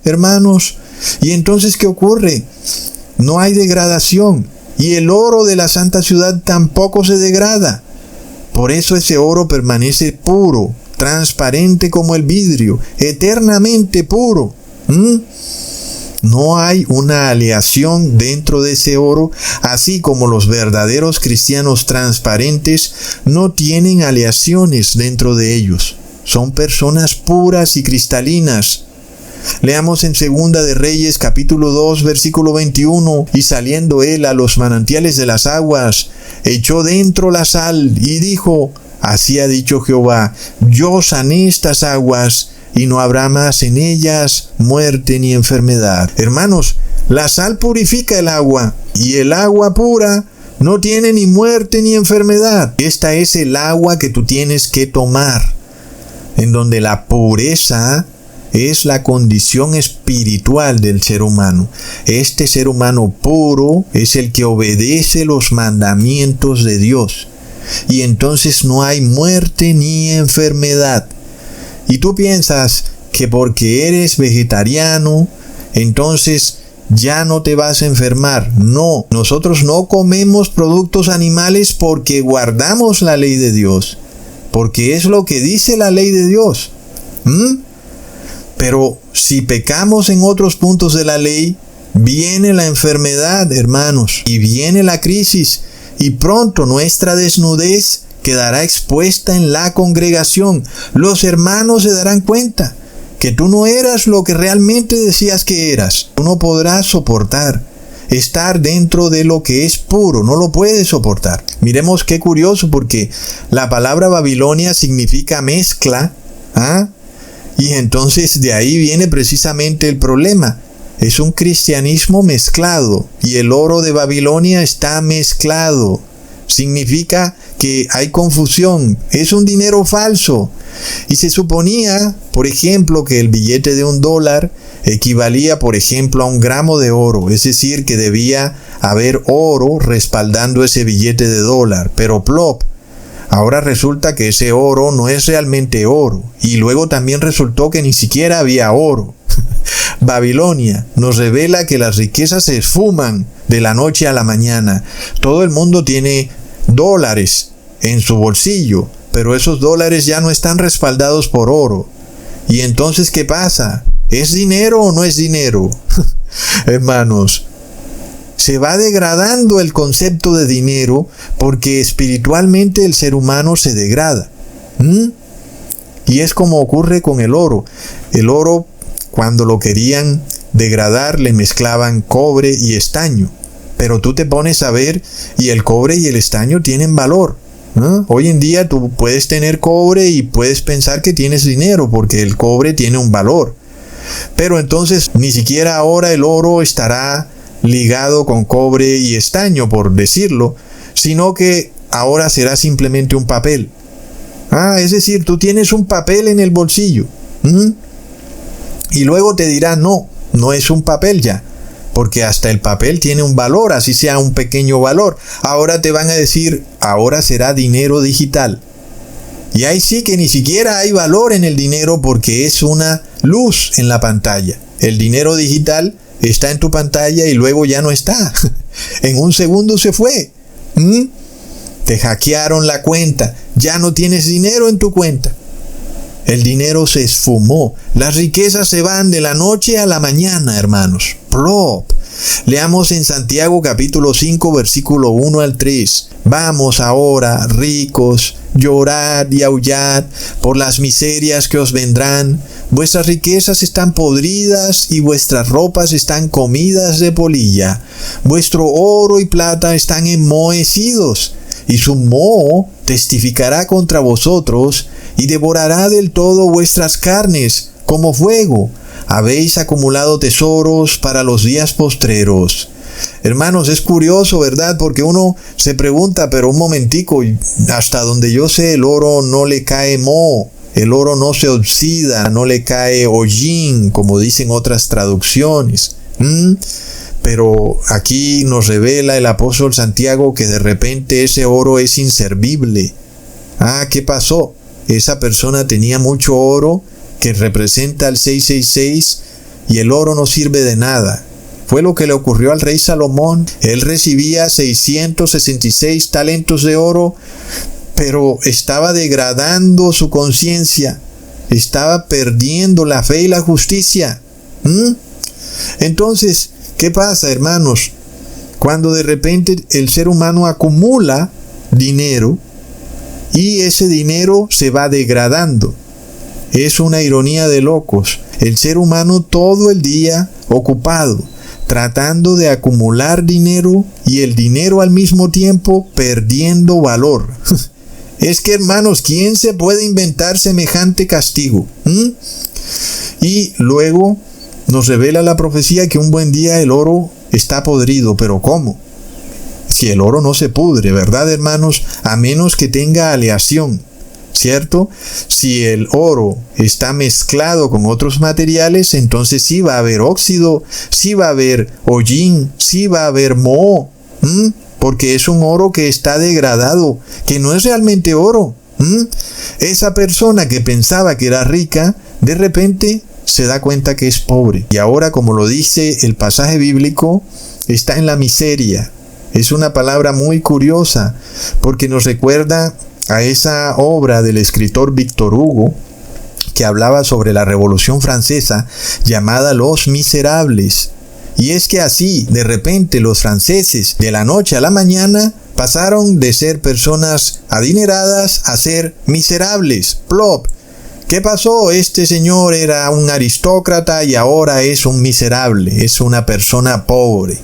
Hermanos, y entonces ¿qué ocurre? No hay degradación, y el oro de la santa ciudad tampoco se degrada. Por eso ese oro permanece puro, transparente como el vidrio, eternamente puro. No hay una aleación dentro de ese oro, así como los verdaderos cristianos transparentes no tienen aleaciones dentro de ellos. Son personas puras y cristalinas. Leamos en Segunda de Reyes capítulo 2 versículo 21. Y saliendo él a los manantiales de las aguas, echó dentro la sal y dijo: así ha dicho Jehová, yo sané estas aguas, y no habrá más en ellas muerte ni enfermedad. Hermanos, la sal purifica el agua, y el agua pura no tiene ni muerte ni enfermedad. Esta es el agua que tú tienes que tomar, en donde la pureza es la condición espiritual del ser humano. Este ser humano puro es el que obedece los mandamientos de Dios, y entonces no hay muerte ni enfermedad. Y tú piensas que porque eres vegetariano, entonces ya no te vas a enfermar. No, nosotros no comemos productos animales porque guardamos la ley de Dios, porque es lo que dice la ley de Dios. Pero si pecamos en otros puntos de la ley, viene la enfermedad, hermanos, y viene la crisis, y pronto nuestra desnudez quedará expuesta en la congregación. Los hermanos se darán cuenta que tú no eras lo que realmente decías que eras. Tú no podrás soportar estar dentro de lo que es puro, no lo puedes soportar. Miremos qué curioso, porque la palabra Babilonia significa mezcla, y entonces de ahí viene precisamente el problema. Es un cristianismo mezclado, y el oro de Babilonia está mezclado. Significa que hay confusión, es un dinero falso. Y se suponía, por ejemplo, que el billete de $1 equivalía, por ejemplo, a 1 gramo de oro, es decir, que debía haber oro respaldando ese billete de $1, pero plop. Ahora resulta que ese oro no es realmente oro, y luego también resultó que ni siquiera había oro. Babilonia nos revela que las riquezas se esfuman de la noche a la mañana. Todo el mundo tiene dólares en su bolsillo, pero esos dólares ya no están respaldados por oro. ¿Y entonces qué pasa? ¿Es dinero o no es dinero? Hermanos, se va degradando el concepto de dinero porque espiritualmente el ser humano se degrada. Y es como ocurre con el oro. El oro, cuando lo querían degradar, le mezclaban cobre y estaño. Pero tú te pones a ver y el cobre y el estaño tienen valor. Hoy en día tú puedes tener cobre y puedes pensar que tienes dinero porque el cobre tiene un valor. Pero entonces ni siquiera ahora el oro estará ligado con cobre y estaño, por decirlo, sino que ahora será simplemente un papel. Es decir, tú tienes un papel en el bolsillo. Y luego te dirá, no es un papel ya, porque hasta el papel tiene un valor, así sea un pequeño valor. Ahora te van a decir, ahora será dinero digital. Y ahí sí que ni siquiera hay valor en el dinero porque es una luz en la pantalla. El dinero digital está en tu pantalla y luego ya no está. En un segundo se fue. Te hackearon la cuenta. Ya no tienes dinero en tu cuenta. El dinero se esfumó. Las riquezas se van de la noche a la mañana, hermanos. Plop. Leamos en Santiago capítulo 5, versículo 1 al 3. Vamos ahora, ricos, llorad y aullad por las miserias que os vendrán. Vuestras riquezas están podridas y vuestras ropas están comidas de polilla. Vuestro oro y plata están enmohecidos, y su moho testificará contra vosotros y devorará del todo vuestras carnes como fuego. Habéis acumulado tesoros para los días postreros. Hermanos, es curioso, ¿verdad? Porque uno se pregunta, pero un momentico, hasta donde yo sé, el oro no le cae moho, el oro no se oxida, no le cae hollín, como dicen otras traducciones. Pero aquí nos revela el apóstol Santiago que de repente ese oro es inservible. ¿Qué pasó? Esa persona tenía mucho oro que representa al 666 y el oro no sirve de nada. Fue lo que le ocurrió al rey Salomón. Él recibía 666 talentos de oro, pero estaba degradando su conciencia, estaba perdiendo la fe y la justicia. Entonces, ¿qué pasa, hermanos? Cuando de repente el ser humano acumula dinero y ese dinero se va degradando. Es una ironía de locos. El ser humano todo el día ocupado, tratando de acumular dinero y el dinero al mismo tiempo perdiendo valor. Es que, hermanos, ¿quién se puede inventar semejante castigo? Y luego nos revela la profecía que un buen día el oro está podrido. ¿Pero cómo? Si el oro no se pudre, ¿verdad, hermanos? A menos que tenga aleación, ¿cierto? Si el oro está mezclado con otros materiales, entonces sí va a haber óxido, sí va a haber hollín, sí va a haber moho, porque es un oro que está degradado, que no es realmente oro. Esa persona que pensaba que era rica, de repente se da cuenta que es pobre. Y ahora, como lo dice el pasaje bíblico, está en la miseria. Es una palabra muy curiosa, porque nos recuerda a esa obra del escritor Víctor Hugo, que hablaba sobre la Revolución Francesa, llamada Los Miserables. Y es que así, de repente, los franceses, de la noche a la mañana, pasaron de ser personas adineradas a ser miserables. Plop. ¿Qué pasó? Este señor era un aristócrata y ahora es un miserable, es una persona pobre.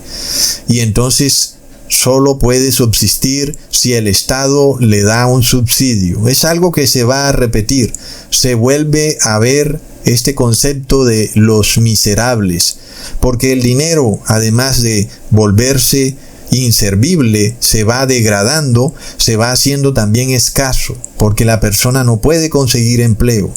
Y entonces solo puede subsistir si el Estado le da un subsidio. Es algo que se va a repetir. Se vuelve a ver este concepto de los miserables, porque el dinero, además de volverse inservible, se va degradando, se va haciendo también escaso, porque la persona no puede conseguir empleo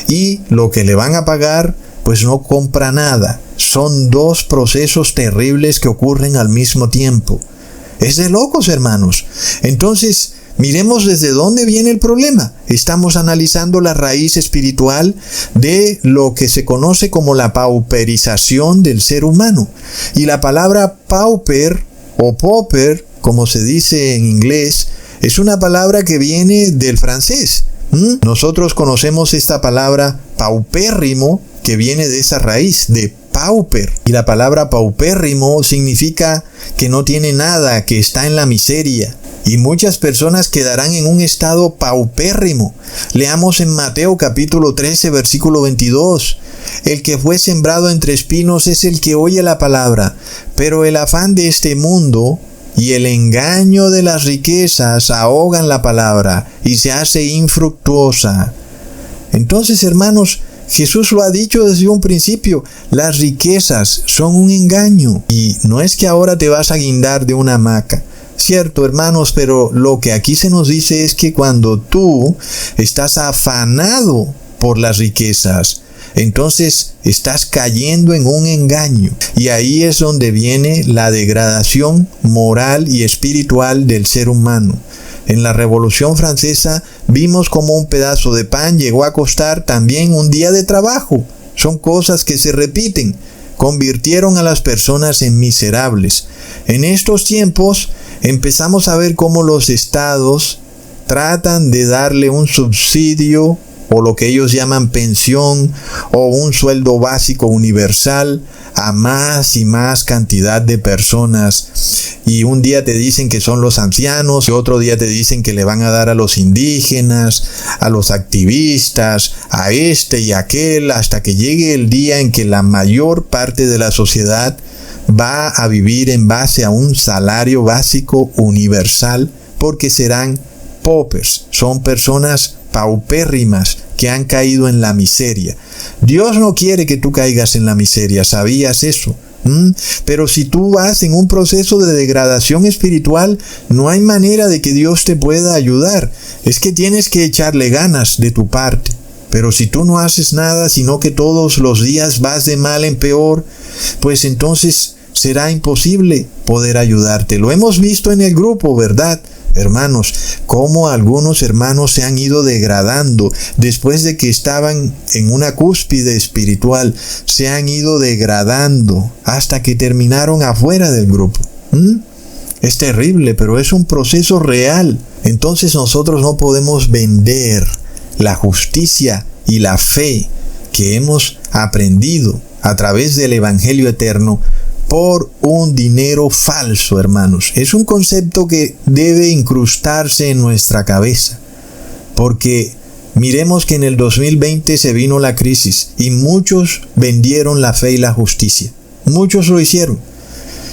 y lo que le van a pagar pues no compra nada. Son dos procesos terribles que ocurren al mismo tiempo. Es de locos, hermanos. Entonces, miremos desde dónde viene el problema. Estamos analizando la raíz espiritual de lo que se conoce como la pauperización del ser humano. Y la palabra pauper o pauper, como se dice en inglés, es una palabra que viene del francés. Nosotros conocemos esta palabra paupérrimo, que viene de esa raíz de pauper. Y la palabra paupérrimo significa que no tiene nada, que está en la miseria. Y muchas personas quedarán en un estado paupérrimo. Leamos en Mateo capítulo 13, versículo 22. El que fue sembrado entre espinos es el que oye la palabra, pero el afán de este mundo y el engaño de las riquezas ahogan la palabra y se hace infructuosa. Entonces, hermanos, Jesús lo ha dicho desde un principio, las riquezas son un engaño. Y no es que ahora te vas a guindar de una hamaca. Cierto, hermanos, pero lo que aquí se nos dice es que cuando tú estás afanado por las riquezas, entonces estás cayendo en un engaño. Y ahí es donde viene la degradación moral y espiritual del ser humano. En la Revolución Francesa vimos como un pedazo de pan llegó a costar también un día de trabajo. Son cosas que se repiten. Convirtieron a las personas en miserables. En estos tiempos empezamos a ver cómo los estados tratan de darle un subsidio o lo que ellos llaman pensión o un sueldo básico universal a más y más cantidad de personas. Y un día te dicen que son los ancianos y otro día te dicen que le van a dar a los indígenas, a los activistas, a este y aquel, hasta que llegue el día en que la mayor parte de la sociedad va a vivir en base a un salario básico universal, porque serán paupers, son personas paupérrimas que han caído en la miseria. Dios no quiere que tú caigas en la miseria, ¿sabías eso? Pero si tú vas en un proceso de degradación espiritual, no hay manera de que Dios te pueda ayudar. Es que tienes que echarle ganas de tu parte. Pero si tú no haces nada, sino que todos los días vas de mal en peor, pues entonces será imposible poder ayudarte. Lo hemos visto en el grupo, ¿verdad? Hermanos, cómo algunos hermanos se han ido degradando después de que estaban en una cúspide espiritual, se han ido degradando hasta que terminaron afuera del grupo. Es terrible, pero es un proceso real. Entonces nosotros no podemos vender la justicia y la fe que hemos aprendido a través del Evangelio eterno por un dinero falso, hermanos. Es un concepto que debe incrustarse en nuestra cabeza, porque miremos que en el 2020 se vino la crisis y muchos vendieron la fe y la justicia. Muchos lo hicieron.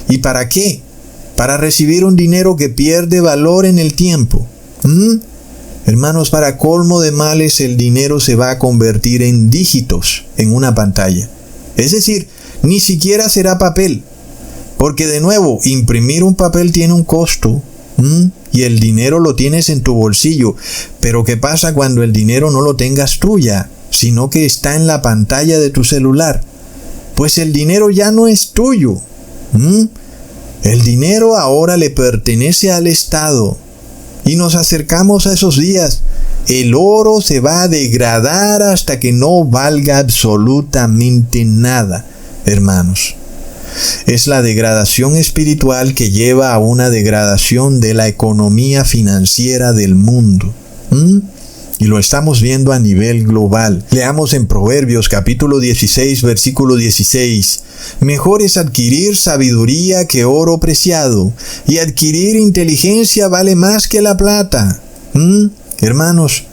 ¿Y para qué? Para recibir un dinero que pierde valor en el tiempo. Hermanos, para colmo de males, el dinero se va a convertir en dígitos en una pantalla. Es decir, ni siquiera será papel. Porque de nuevo, imprimir un papel tiene un costo. Y el dinero lo tienes en tu bolsillo. Pero ¿qué pasa cuando el dinero no lo tengas tuya, sino que está en la pantalla de tu celular? Pues el dinero ya no es tuyo. El dinero ahora le pertenece al Estado. Y nos acercamos a esos días. El oro se va a degradar hasta que no valga absolutamente nada, hermanos. Es la degradación espiritual que lleva a una degradación de la economía financiera del mundo. Y lo estamos viendo a nivel global. Leamos en Proverbios capítulo 16, versículo 16. Mejor es adquirir sabiduría que oro preciado, y adquirir inteligencia vale más que la plata. Hermanos,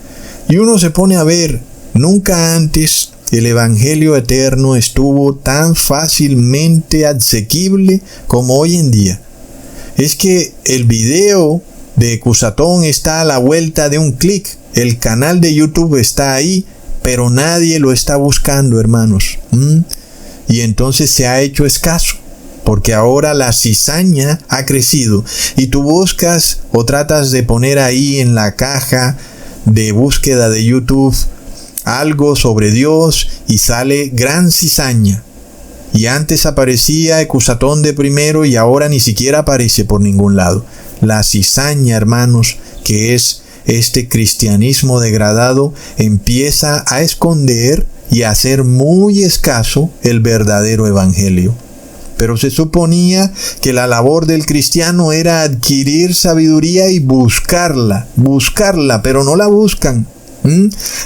y uno se pone a ver, nunca antes el Evangelio eterno estuvo tan fácilmente asequible como hoy en día. Es que el video de Cusatón está a la vuelta de un clic. El canal de YouTube está ahí, pero nadie lo está buscando, hermanos. Y entonces se ha hecho escaso, porque ahora la cizaña ha crecido y tú buscas o tratas de poner ahí en la caja de búsqueda de YouTube algo sobre Dios y sale gran cizaña. Y antes aparecía Ecusatón de primero y ahora ni siquiera aparece por ningún lado. La cizaña, hermanos, que es este cristianismo degradado, empieza a esconder y a hacer muy escaso el verdadero evangelio. Pero se suponía que la labor del cristiano era adquirir sabiduría y buscarla, pero no la buscan.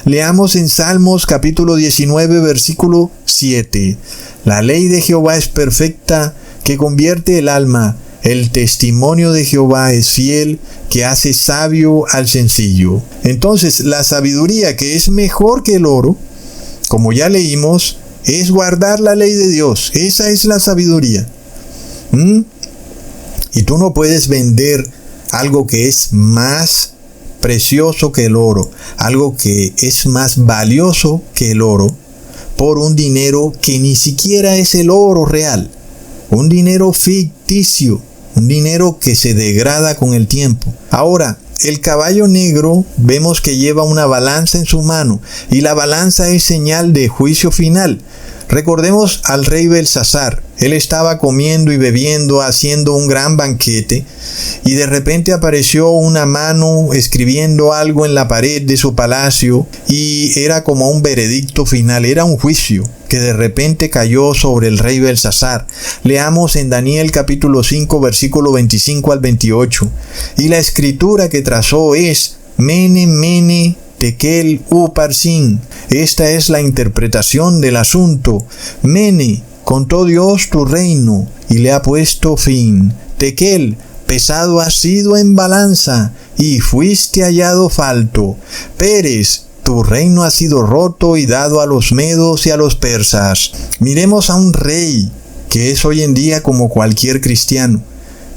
Leamos en Salmos capítulo 19, versículo 7. La ley de Jehová es perfecta, que convierte el alma. El testimonio de Jehová es fiel, que hace sabio al sencillo. Entonces, la sabiduría, que es mejor que el oro, como ya leímos, es guardar la ley de Dios. Esa es la sabiduría. Y tú no puedes vender algo que es más precioso que el oro, algo que es más valioso que el oro, por un dinero que ni siquiera es el oro real, un dinero ficticio, un dinero que se degrada con el tiempo. Ahora, el caballo negro vemos que lleva una balanza en su mano, y la balanza es señal de juicio final. Recordemos al rey Belsasar. Él estaba comiendo y bebiendo, haciendo un gran banquete, y de repente apareció una mano escribiendo algo en la pared de su palacio, y era como un veredicto final, era un juicio que de repente cayó sobre el rey Belsasar. Leamos en Daniel capítulo 5, versículo 25 al 28, y la escritura que trazó es Mene, Mene, Tekel, Uparsin. Esta es la interpretación del asunto. Mene, contó Dios tu reino y le ha puesto fin. Tekel, pesado has sido en balanza y fuiste hallado falto. Peres, tu reino ha sido roto y dado a los medos y a los persas. Miremos a un rey que es hoy en día como cualquier cristiano,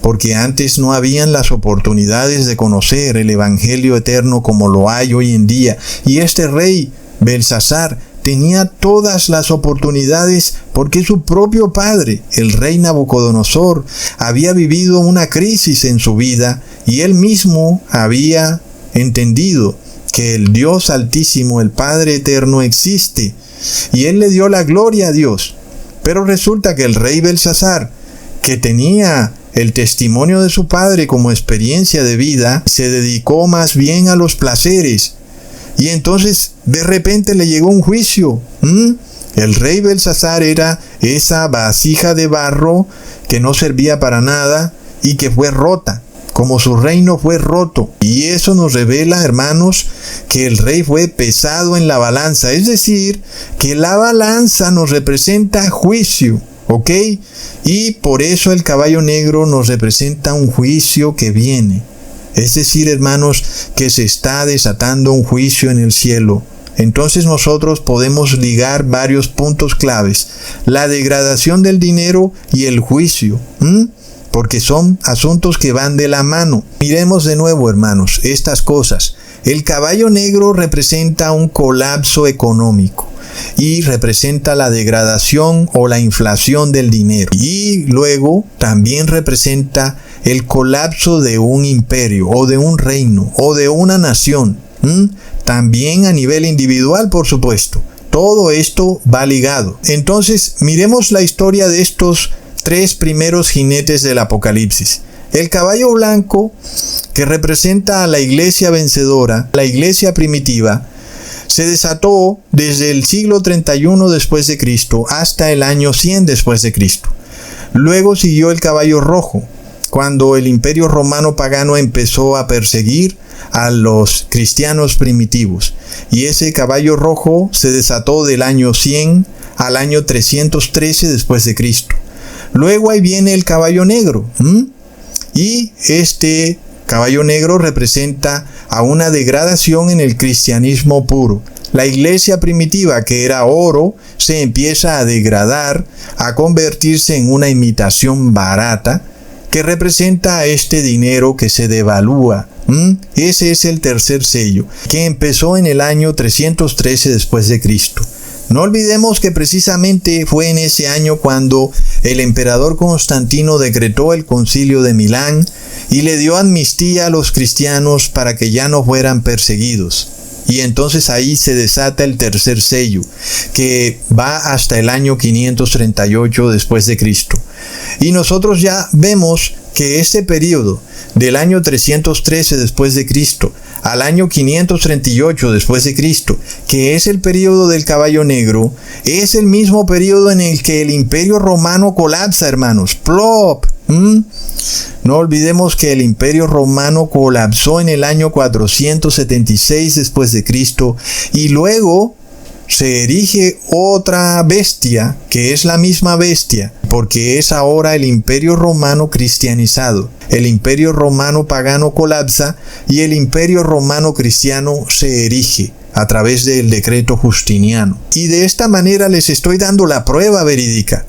porque antes no habían las oportunidades de conocer el Evangelio eterno como lo hay hoy en día. Y este rey, Belsasar, tenía todas las oportunidades porque su propio padre, el rey Nabucodonosor, había vivido una crisis en su vida y él mismo había entendido que el Dios Altísimo, el Padre Eterno, existe. Y él le dio la gloria a Dios. Pero resulta que el rey Belsasar, que tenía el testimonio de su padre como experiencia de vida, se dedicó más bien a los placeres. Y entonces de repente le llegó un juicio. El rey Belsasar era esa vasija de barro que no servía para nada y que fue rota, como su reino fue roto. Y eso nos revela, hermanos, que el rey fue pesado en la balanza. Es decir, que la balanza nos representa juicio. ¿Ok? Y por eso el caballo negro nos representa un juicio que viene. Es decir, hermanos, que se está desatando un juicio en el cielo. Entonces nosotros podemos ligar varios puntos claves: la degradación del dinero y el juicio, porque son asuntos que van de la mano. Miremos de nuevo, hermanos, estas cosas. El caballo negro representa un colapso económico y representa la degradación o la inflación del dinero. Y luego también representa el colapso de un imperio o de un reino o de una nación. También a nivel individual, por supuesto. Todo esto va ligado. Entonces, miremos la historia de estos tres primeros jinetes del Apocalipsis. El caballo blanco, que representa a la iglesia vencedora, la iglesia primitiva, se desató desde el siglo 31 después de Cristo hasta el año 100 después de Cristo. Luego siguió el caballo rojo, cuando el imperio romano pagano empezó a perseguir a los cristianos primitivos. Y ese caballo rojo se desató del año 100 al año 313 después de Cristo. Luego ahí viene el caballo negro. Y este caballo negro representa a una degradación en el cristianismo puro. La iglesia primitiva, que era oro, se empieza a degradar, a convertirse en una imitación barata, que representa a este dinero que se devalúa. Ese es el tercer sello, que empezó en el año 313 después de Cristo. No olvidemos que precisamente fue en ese año cuando el emperador Constantino decretó el Concilio de Milán y le dio amnistía a los cristianos para que ya no fueran perseguidos. Y entonces ahí se desata el tercer sello, que va hasta el año 538 después de Cristo. Y nosotros ya vemos que este periodo del año 313 después de Cristo al año 538 después de Cristo, que es el periodo del caballo negro, es el mismo periodo en el que el imperio romano colapsa, hermanos. ¡Plop! No olvidemos que el Imperio Romano colapsó en el año 476 después de Cristo y luego se erige otra bestia que es la misma bestia, porque es ahora el Imperio Romano cristianizado. El Imperio Romano pagano colapsa y el Imperio Romano cristiano se erige a través del decreto Justiniano. Y de esta manera les estoy dando la prueba verídica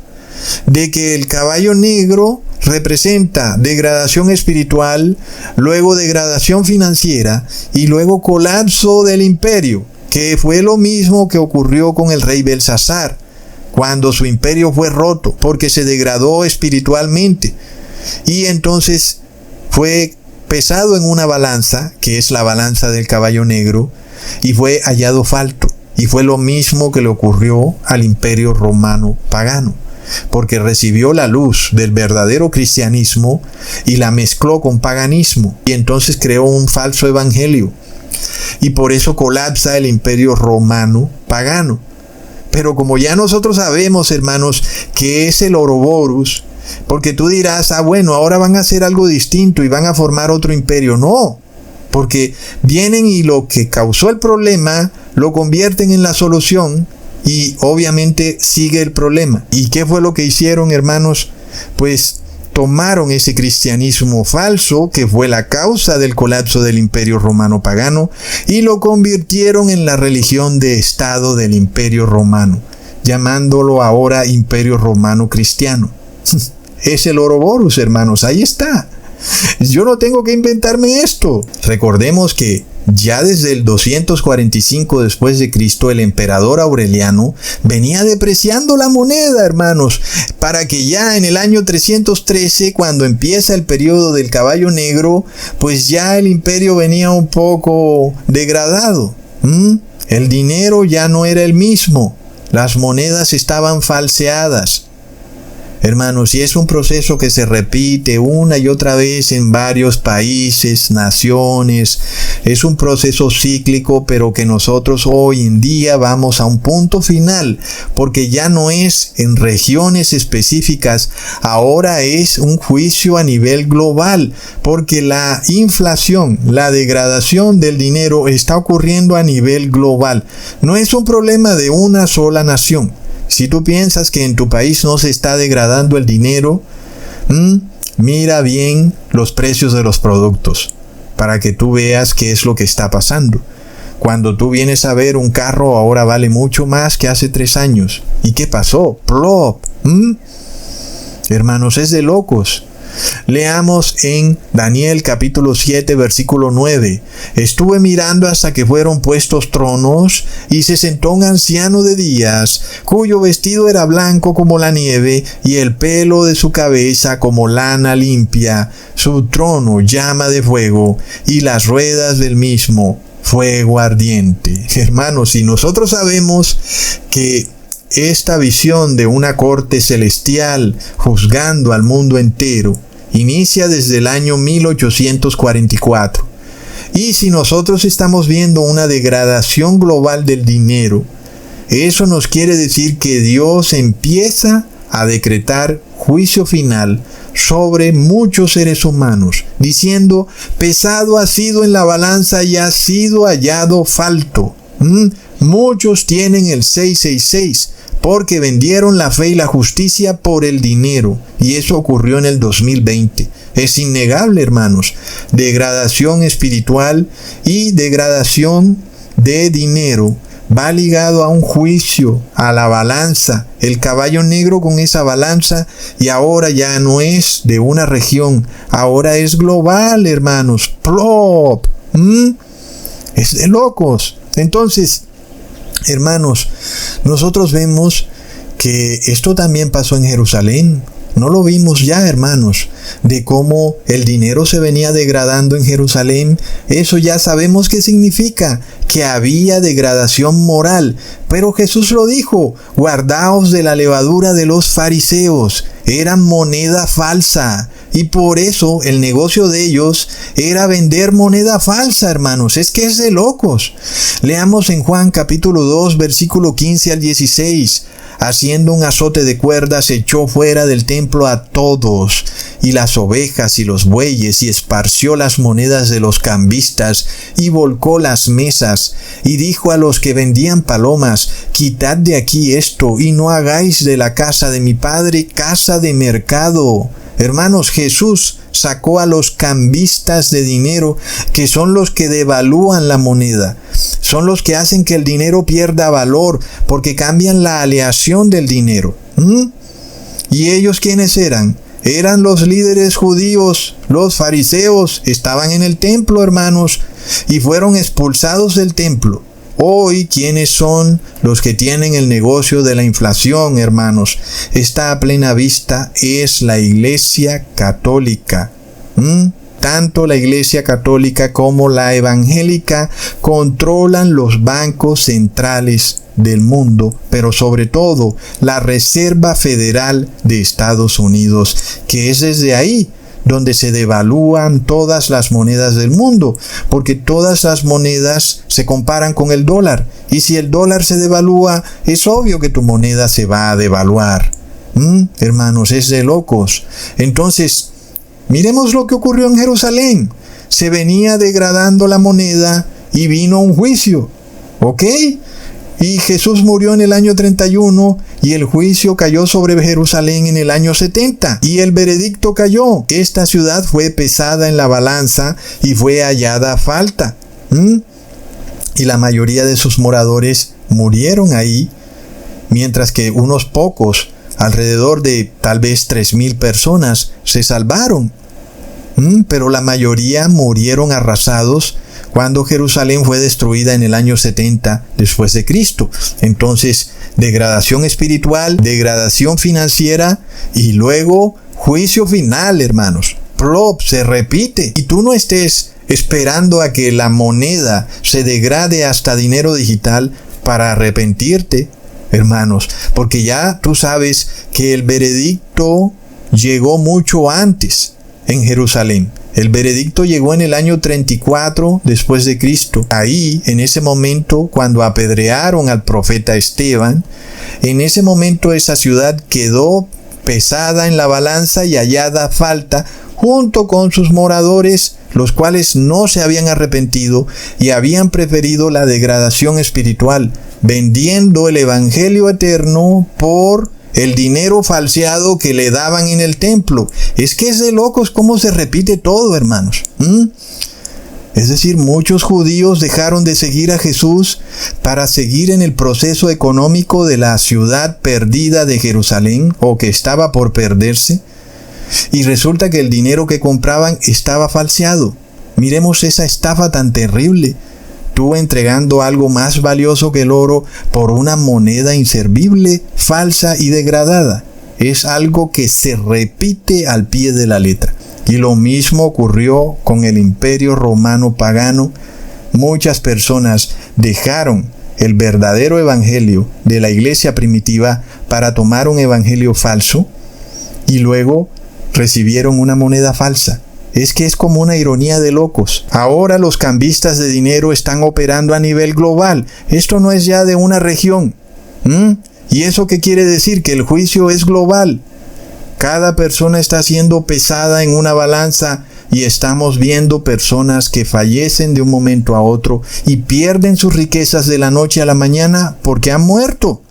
de que el caballo negro representa degradación espiritual, luego degradación financiera y luego colapso del imperio, que fue lo mismo que ocurrió con el rey Belsasar, cuando su imperio fue roto, porque se degradó espiritualmente. Y entonces fue pesado en una balanza, que es la balanza del caballo negro, y fue hallado falto. Y fue lo mismo que le ocurrió al imperio romano pagano, porque recibió la luz del verdadero cristianismo y la mezcló con paganismo, y entonces creó un falso evangelio. Y por eso colapsa el imperio romano pagano. Pero como ya nosotros sabemos, hermanos, que es el Ouroboros, porque tú dirás, bueno, ahora van a hacer algo distinto y van a formar otro imperio. No, porque vienen y lo que causó el problema lo convierten en la solución y obviamente sigue el problema. ¿Y qué fue lo que hicieron, hermanos? Pues tomaron ese cristianismo falso, que fue la causa del colapso del imperio romano pagano, y lo convirtieron en la religión de Estado del imperio romano, llamándolo ahora imperio romano cristiano. Es el Ouroboros, hermanos, ahí está. Yo no tengo que inventarme esto. Recordemos que ya desde el 245 después de Cristo, el emperador Aureliano venía depreciando la moneda, hermanos, para que ya en el año 313, cuando empieza el periodo del caballo negro, pues ya el imperio venía un poco degradado. El dinero ya no era el mismo. Las monedas estaban falseadas. Hermanos, y es un proceso que se repite una y otra vez en varios países, naciones. Es un proceso cíclico, pero que nosotros hoy en día vamos a un punto final, porque ya no es en regiones específicas, ahora es un juicio a nivel global, porque la inflación, la degradación del dinero está ocurriendo a nivel global. No es un problema de una sola nación. Si tú piensas que en tu país no se está degradando el dinero, mira bien los precios de los productos para que tú veas qué es lo que está pasando. Cuando tú vienes a ver, un carro ahora vale mucho más que hace 3 años. ¿Y qué pasó? ¡Plop! Hermanos, es de locos. Leamos en Daniel capítulo 7 versículo 9. Estuve mirando hasta que fueron puestos tronos y se sentó un anciano de días, cuyo vestido era blanco como la nieve y el pelo de su cabeza como lana limpia, su trono llama de fuego y las ruedas del mismo fuego ardiente. Hermanos, si nosotros sabemos que esta visión de una corte celestial juzgando al mundo entero inicia desde el año 1844. Y si nosotros estamos viendo una degradación global del dinero, eso nos quiere decir que Dios empieza a decretar juicio final sobre muchos seres humanos, diciendo, pesado ha sido en la balanza y ha sido hallado falto. Muchos tienen el 666 porque vendieron la fe y la justicia por el dinero, y eso ocurrió en el 2020. Es innegable, hermanos. Degradación espiritual y degradación de dinero va ligado a un juicio, a la balanza, el caballo negro con esa balanza, y ahora ya no es de una región, ahora es global, hermanos. ¡Plop! Es de locos. Entonces, hermanos, nosotros vemos que esto también pasó en Jerusalén. ¿No lo vimos ya, hermanos? De cómo el dinero se venía degradando en Jerusalén. Eso ya sabemos qué significa, que había degradación moral. Pero Jesús lo dijo, guardaos de la levadura de los fariseos. Eran moneda falsa. Y por eso el negocio de ellos era vender moneda falsa, hermanos. Es que es de locos. Leamos en Juan capítulo 2, versículo 15 al 16. haciendo un azote de cuerdas, echó fuera del templo a todos, y las ovejas y los bueyes, y esparció las monedas de los cambistas, y volcó las mesas, y dijo a los que vendían palomas: quitad de aquí esto, y no hagáis de la casa de mi padre casa de mercado. Hermanos, Jesús sacó a los cambistas de dinero, que son los que devalúan la moneda. Son los que hacen que el dinero pierda valor, porque cambian la aleación del dinero. ¿Y ellos quiénes eran? Eran los líderes judíos, los fariseos. Estaban en el templo, hermanos, y fueron expulsados del templo. Hoy, ¿quiénes son los que tienen el negocio de la inflación, hermanos? Está a plena vista, es la Iglesia Católica. Tanto la Iglesia Católica como la evangélica controlan los bancos centrales del mundo, pero sobre todo la Reserva Federal de Estados Unidos, que es desde ahí donde se devalúan todas las monedas del mundo, porque todas las monedas se comparan con el dólar, y si el dólar se devalúa, es obvio que tu moneda se va a devaluar. Hermanos, es de locos. Entonces, miremos lo que ocurrió en Jerusalén. Se venía degradando la moneda y vino un juicio, ¿ok? Y Jesús murió en el año 31 y el juicio cayó sobre Jerusalén en el año 70. Y el veredicto cayó. Esta ciudad fue pesada en la balanza y fue hallada a falta. Y la mayoría de sus moradores murieron ahí, mientras que unos pocos, alrededor de tal vez 3,000 personas, se salvaron. Pero la mayoría murieron arrasados cuando Jerusalén fue destruida en el año 70 después de Cristo. Entonces, degradación espiritual, degradación financiera y luego juicio final, hermanos. Plop, se repite. Y tú no estés esperando a que la moneda se degrade hasta dinero digital para arrepentirte, hermanos, porque ya tú sabes que el veredicto llegó mucho antes en Jerusalén. El veredicto llegó en el año 34 después de Cristo. Ahí, en ese momento, cuando apedrearon al profeta Esteban, en ese momento esa ciudad quedó pesada en la balanza y hallada a falta, junto con sus moradores, los cuales no se habían arrepentido y habían preferido la degradación espiritual, vendiendo el evangelio eterno por el dinero falseado que le daban en el templo. Es que es de locos cómo se repite todo, hermanos. Es decir, muchos judíos dejaron de seguir a Jesús para seguir en el proceso económico de la ciudad perdida de Jerusalén, o que estaba por perderse. Y resulta que el dinero que compraban estaba falseado. Miremos esa estafa tan terrible. Tú entregando algo más valioso que el oro por una moneda inservible, falsa y degradada. Es algo que se repite al pie de la letra. Y lo mismo ocurrió con el Imperio Romano pagano. Muchas personas dejaron el verdadero evangelio de la iglesia primitiva para tomar un evangelio falso y luego recibieron una moneda falsa. Es que es como una ironía de locos. Ahora los cambistas de dinero están operando a nivel global. Esto no es ya de una región. ¿Y eso qué quiere decir? Que el juicio es global. Cada persona está siendo pesada en una balanza y estamos viendo personas que fallecen de un momento a otro y pierden sus riquezas de la noche a la mañana porque han muerto.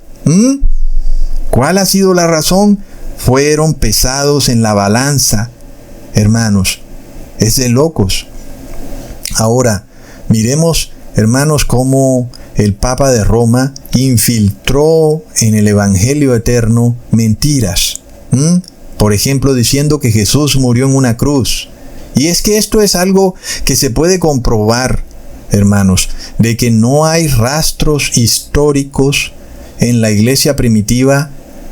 ¿Cuál ha sido la razón? Fueron pesados en la balanza. Hermanos, es de locos. Ahora, miremos, hermanos, cómo el Papa de Roma infiltró en el Evangelio eterno mentiras. Por ejemplo, diciendo que Jesús murió en una cruz. Y es que esto es algo que se puede comprobar, hermanos, de que no hay rastros históricos en la iglesia primitiva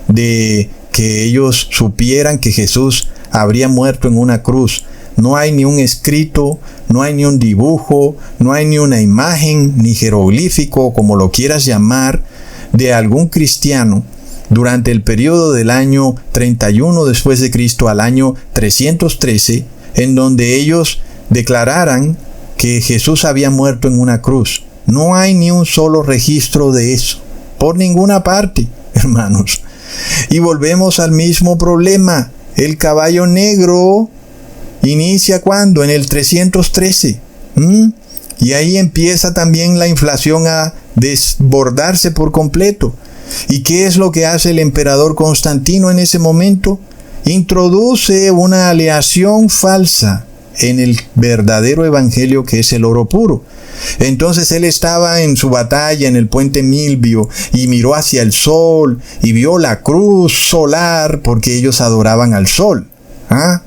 de que ellos supieran que Jesús habría muerto en una cruz. No hay ni un escrito, no hay ni un dibujo, no hay ni una imagen, ni jeroglífico, como lo quieras llamar, de algún cristiano durante el periodo del año 31 después de Cristo al año 313, en donde ellos declararan que Jesús había muerto en una cruz. No hay ni un solo registro de eso, por ninguna parte. hermanos. Y volvemos al mismo problema. El caballo negro inicia ¿cuándo? En el 313. Y ahí empieza también la inflación a desbordarse por completo. ¿Y qué es lo que hace el emperador Constantino en ese momento? Introduce una aleación falsa en el verdadero evangelio, que es el oro puro. Entonces él estaba en su batalla en el puente Milvio y miró hacia el sol y vio la cruz solar, porque ellos adoraban al sol.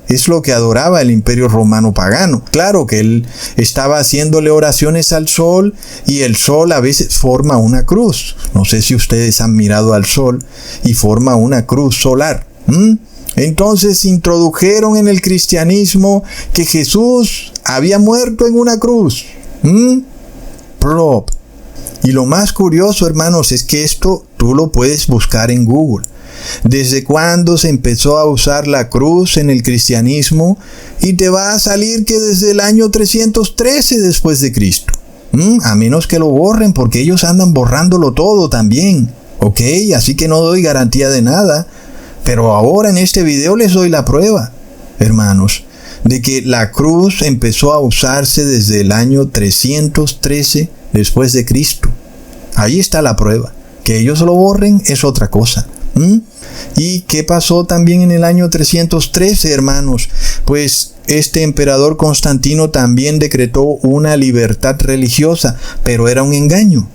Es lo que adoraba el imperio romano pagano. Claro que él estaba haciéndole oraciones al sol, y el sol a veces forma una cruz. No sé si ustedes han mirado al sol y forma una cruz solar. Entonces introdujeron en el cristianismo que Jesús había muerto en una cruz. Plop. Y lo más curioso, hermanos, es que esto tú lo puedes buscar en Google. ¿Desde cuándo se empezó a usar la cruz en el cristianismo? Y te va a salir que desde el año 313 después de Cristo. A menos que lo borren, porque ellos andan borrándolo todo también. ¿Ok? Así que no doy garantía de nada. Pero ahora en este video les doy la prueba, hermanos, de que la cruz empezó a usarse desde el año 313 después de Cristo. Ahí está la prueba. Que ellos lo borren es otra cosa. ¿Y qué pasó también en el año 313, hermanos? Pues este emperador Constantino también decretó una libertad religiosa, pero era un engaño.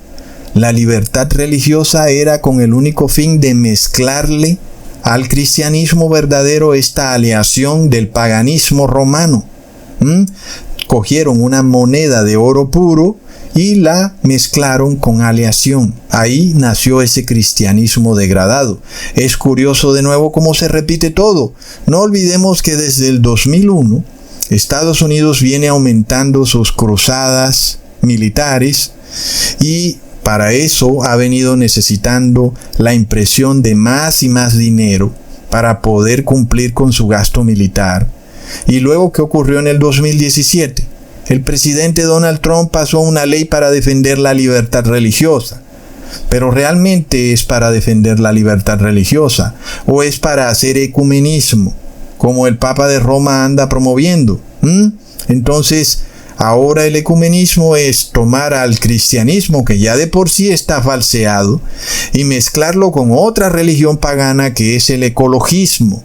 La libertad religiosa era con el único fin de mezclarle al cristianismo verdadero esta aleación del paganismo romano. Cogieron una moneda de oro puro y la mezclaron con aleación. Ahí nació ese cristianismo degradado. Es curioso de nuevo cómo se repite todo. No olvidemos que desde el 2001 Estados Unidos viene aumentando sus cruzadas militares, y para eso ha venido necesitando la impresión de más y más dinero para poder cumplir con su gasto militar. Y luego, ¿qué ocurrió en el 2017? El presidente Donald Trump pasó una ley para defender la libertad religiosa. ¿Pero realmente es para defender la libertad religiosa? ¿O es para hacer ecumenismo, como el Papa de Roma anda promoviendo? Entonces, ahora el ecumenismo es tomar al cristianismo, que ya de por sí está falseado, y mezclarlo con otra religión pagana, que es el ecologismo.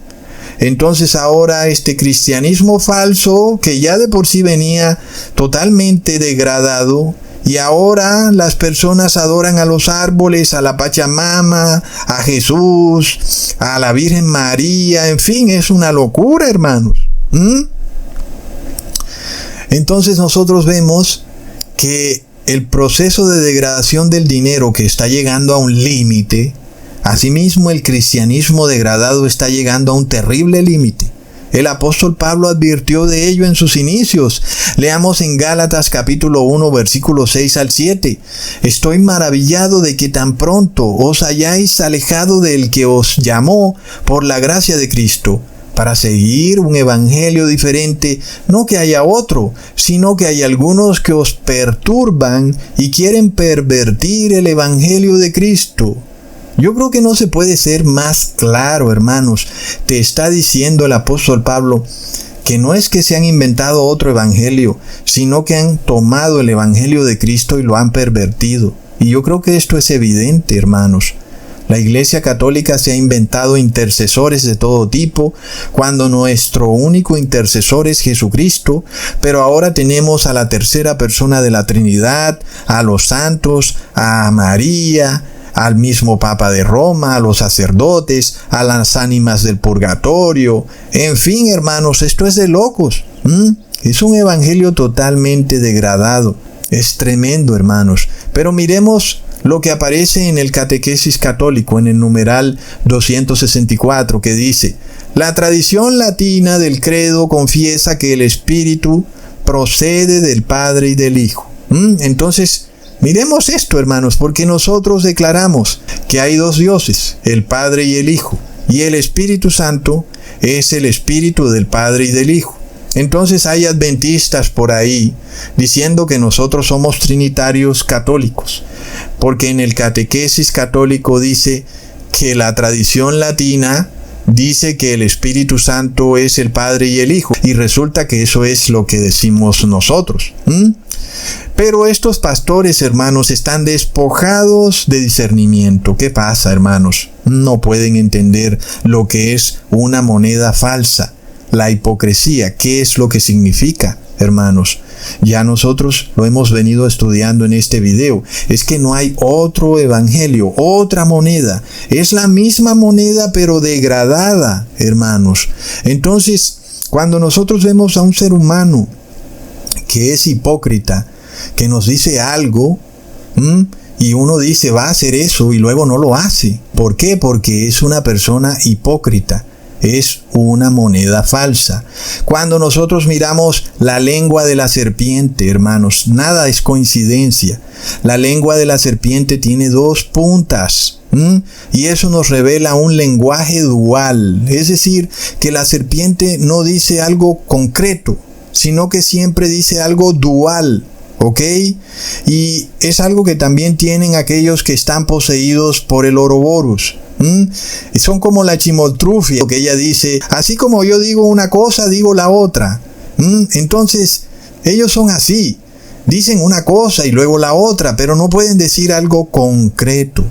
Entonces ahora este cristianismo falso, que ya de por sí venía totalmente degradado, y ahora las personas adoran a los árboles, a la Pachamama, a Jesús, a la Virgen María, en fin, es una locura, hermanos. Entonces nosotros vemos que el proceso de degradación del dinero, que está llegando a un límite, asimismo el cristianismo degradado está llegando a un terrible límite. El apóstol Pablo advirtió de ello en sus inicios. Leamos en Gálatas capítulo 1, versículos 6 al 7. Estoy maravillado de que tan pronto os hayáis alejado del que os llamó por la gracia de Cristo, para seguir un evangelio diferente. No que haya otro, sino que hay algunos que os perturban y quieren pervertir el evangelio de Cristo. Yo creo que no se puede ser más claro, hermanos. Te está diciendo el apóstol Pablo que no es que se han inventado otro evangelio, sino que han tomado el evangelio de Cristo y lo han pervertido. Y yo creo que esto es evidente, hermanos. La Iglesia Católica se ha inventado intercesores de todo tipo, cuando nuestro único intercesor es Jesucristo, pero ahora tenemos a la tercera persona de la Trinidad, a los santos, a María, al mismo Papa de Roma, a los sacerdotes, a las ánimas del purgatorio. En fin, hermanos, esto es de locos. Es un evangelio totalmente degradado. Es tremendo, hermanos. Pero miremos lo que aparece en el Catequesis Católico, en el numeral 264, que dice: la tradición latina del credo confiesa que el Espíritu procede del Padre y del Hijo. Entonces, miremos esto, hermanos, porque nosotros declaramos que hay dos dioses, el Padre y el Hijo, y el Espíritu Santo es el Espíritu del Padre y del Hijo. Entonces hay adventistas por ahí diciendo que nosotros somos trinitarios católicos, porque en el Catequesis Católico dice que la tradición latina dice que el Espíritu Santo es el Padre y el Hijo, y resulta que eso es lo que decimos nosotros. Pero estos pastores, hermanos, están despojados de discernimiento. ¿Qué pasa, hermanos? No pueden entender lo que es una moneda falsa, la hipocresía. ¿Qué es lo que significa, hermanos? Ya nosotros lo hemos venido estudiando en este video. Es que no hay otro evangelio, otra moneda. Es la misma moneda pero degradada, hermanos. Entonces, cuando nosotros vemos a un ser humano que es hipócrita, que nos dice algo, y uno dice va a hacer eso y luego no lo hace. ¿Por qué? Porque es una persona hipócrita. Es una moneda falsa. Cuando nosotros miramos la lengua de la serpiente, hermanos, nada es coincidencia. La lengua de la serpiente tiene 2 puntas. Y eso nos revela un lenguaje dual. Es decir, que la serpiente no dice algo concreto, sino que siempre dice algo dual. ¿Ok? Y es algo que también tienen aquellos que están poseídos por el Ouroboros. Y son como la chimoltrufia, que ella dice, así como yo digo una cosa, digo la otra. Entonces, ellos son así. Dicen una cosa y luego la otra, pero no pueden decir algo concreto.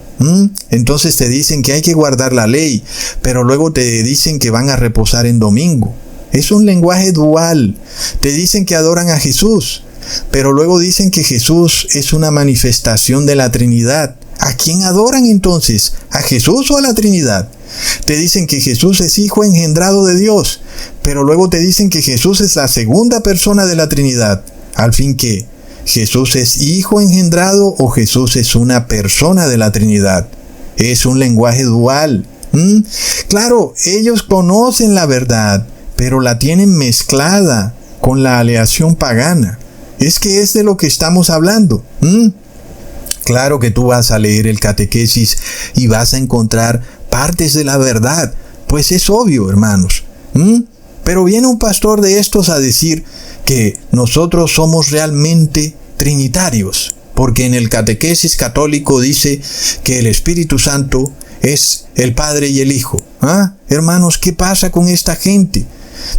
Entonces te dicen que hay que guardar la ley, pero luego te dicen que van a reposar en domingo. Es un lenguaje dual. Te dicen que adoran a Jesús, pero luego dicen que Jesús es una manifestación de la Trinidad. ¿A quién adoran entonces? ¿A Jesús o a la Trinidad? Te dicen que Jesús es hijo engendrado de Dios, pero luego te dicen que Jesús es la segunda persona de la Trinidad. Al fin, ¿qué? ¿Jesús es hijo engendrado o Jesús es una persona de la Trinidad? Es un lenguaje dual. Claro, ellos conocen la verdad, pero la tienen mezclada con la aleación pagana. Es que es de lo que estamos hablando. Claro que tú vas a leer el catequesis y vas a encontrar partes de la verdad. Pues es obvio, hermanos. Pero viene un pastor de estos a decir que nosotros somos realmente trinitarios. Porque en el catequesis católico dice que el Espíritu Santo es el Padre y el Hijo. Hermanos, ¿qué pasa con esta gente?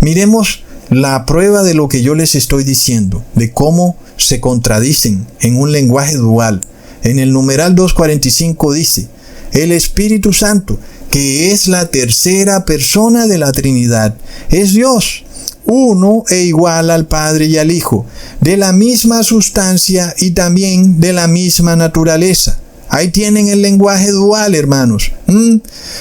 Miremos la prueba de lo que yo les estoy diciendo, de cómo se contradicen en un lenguaje dual. En el numeral 245 dice, el Espíritu Santo, que es la tercera persona de la Trinidad, es Dios, uno e igual al Padre y al Hijo, de la misma sustancia y también de la misma naturaleza. Ahí tienen el lenguaje dual, hermanos.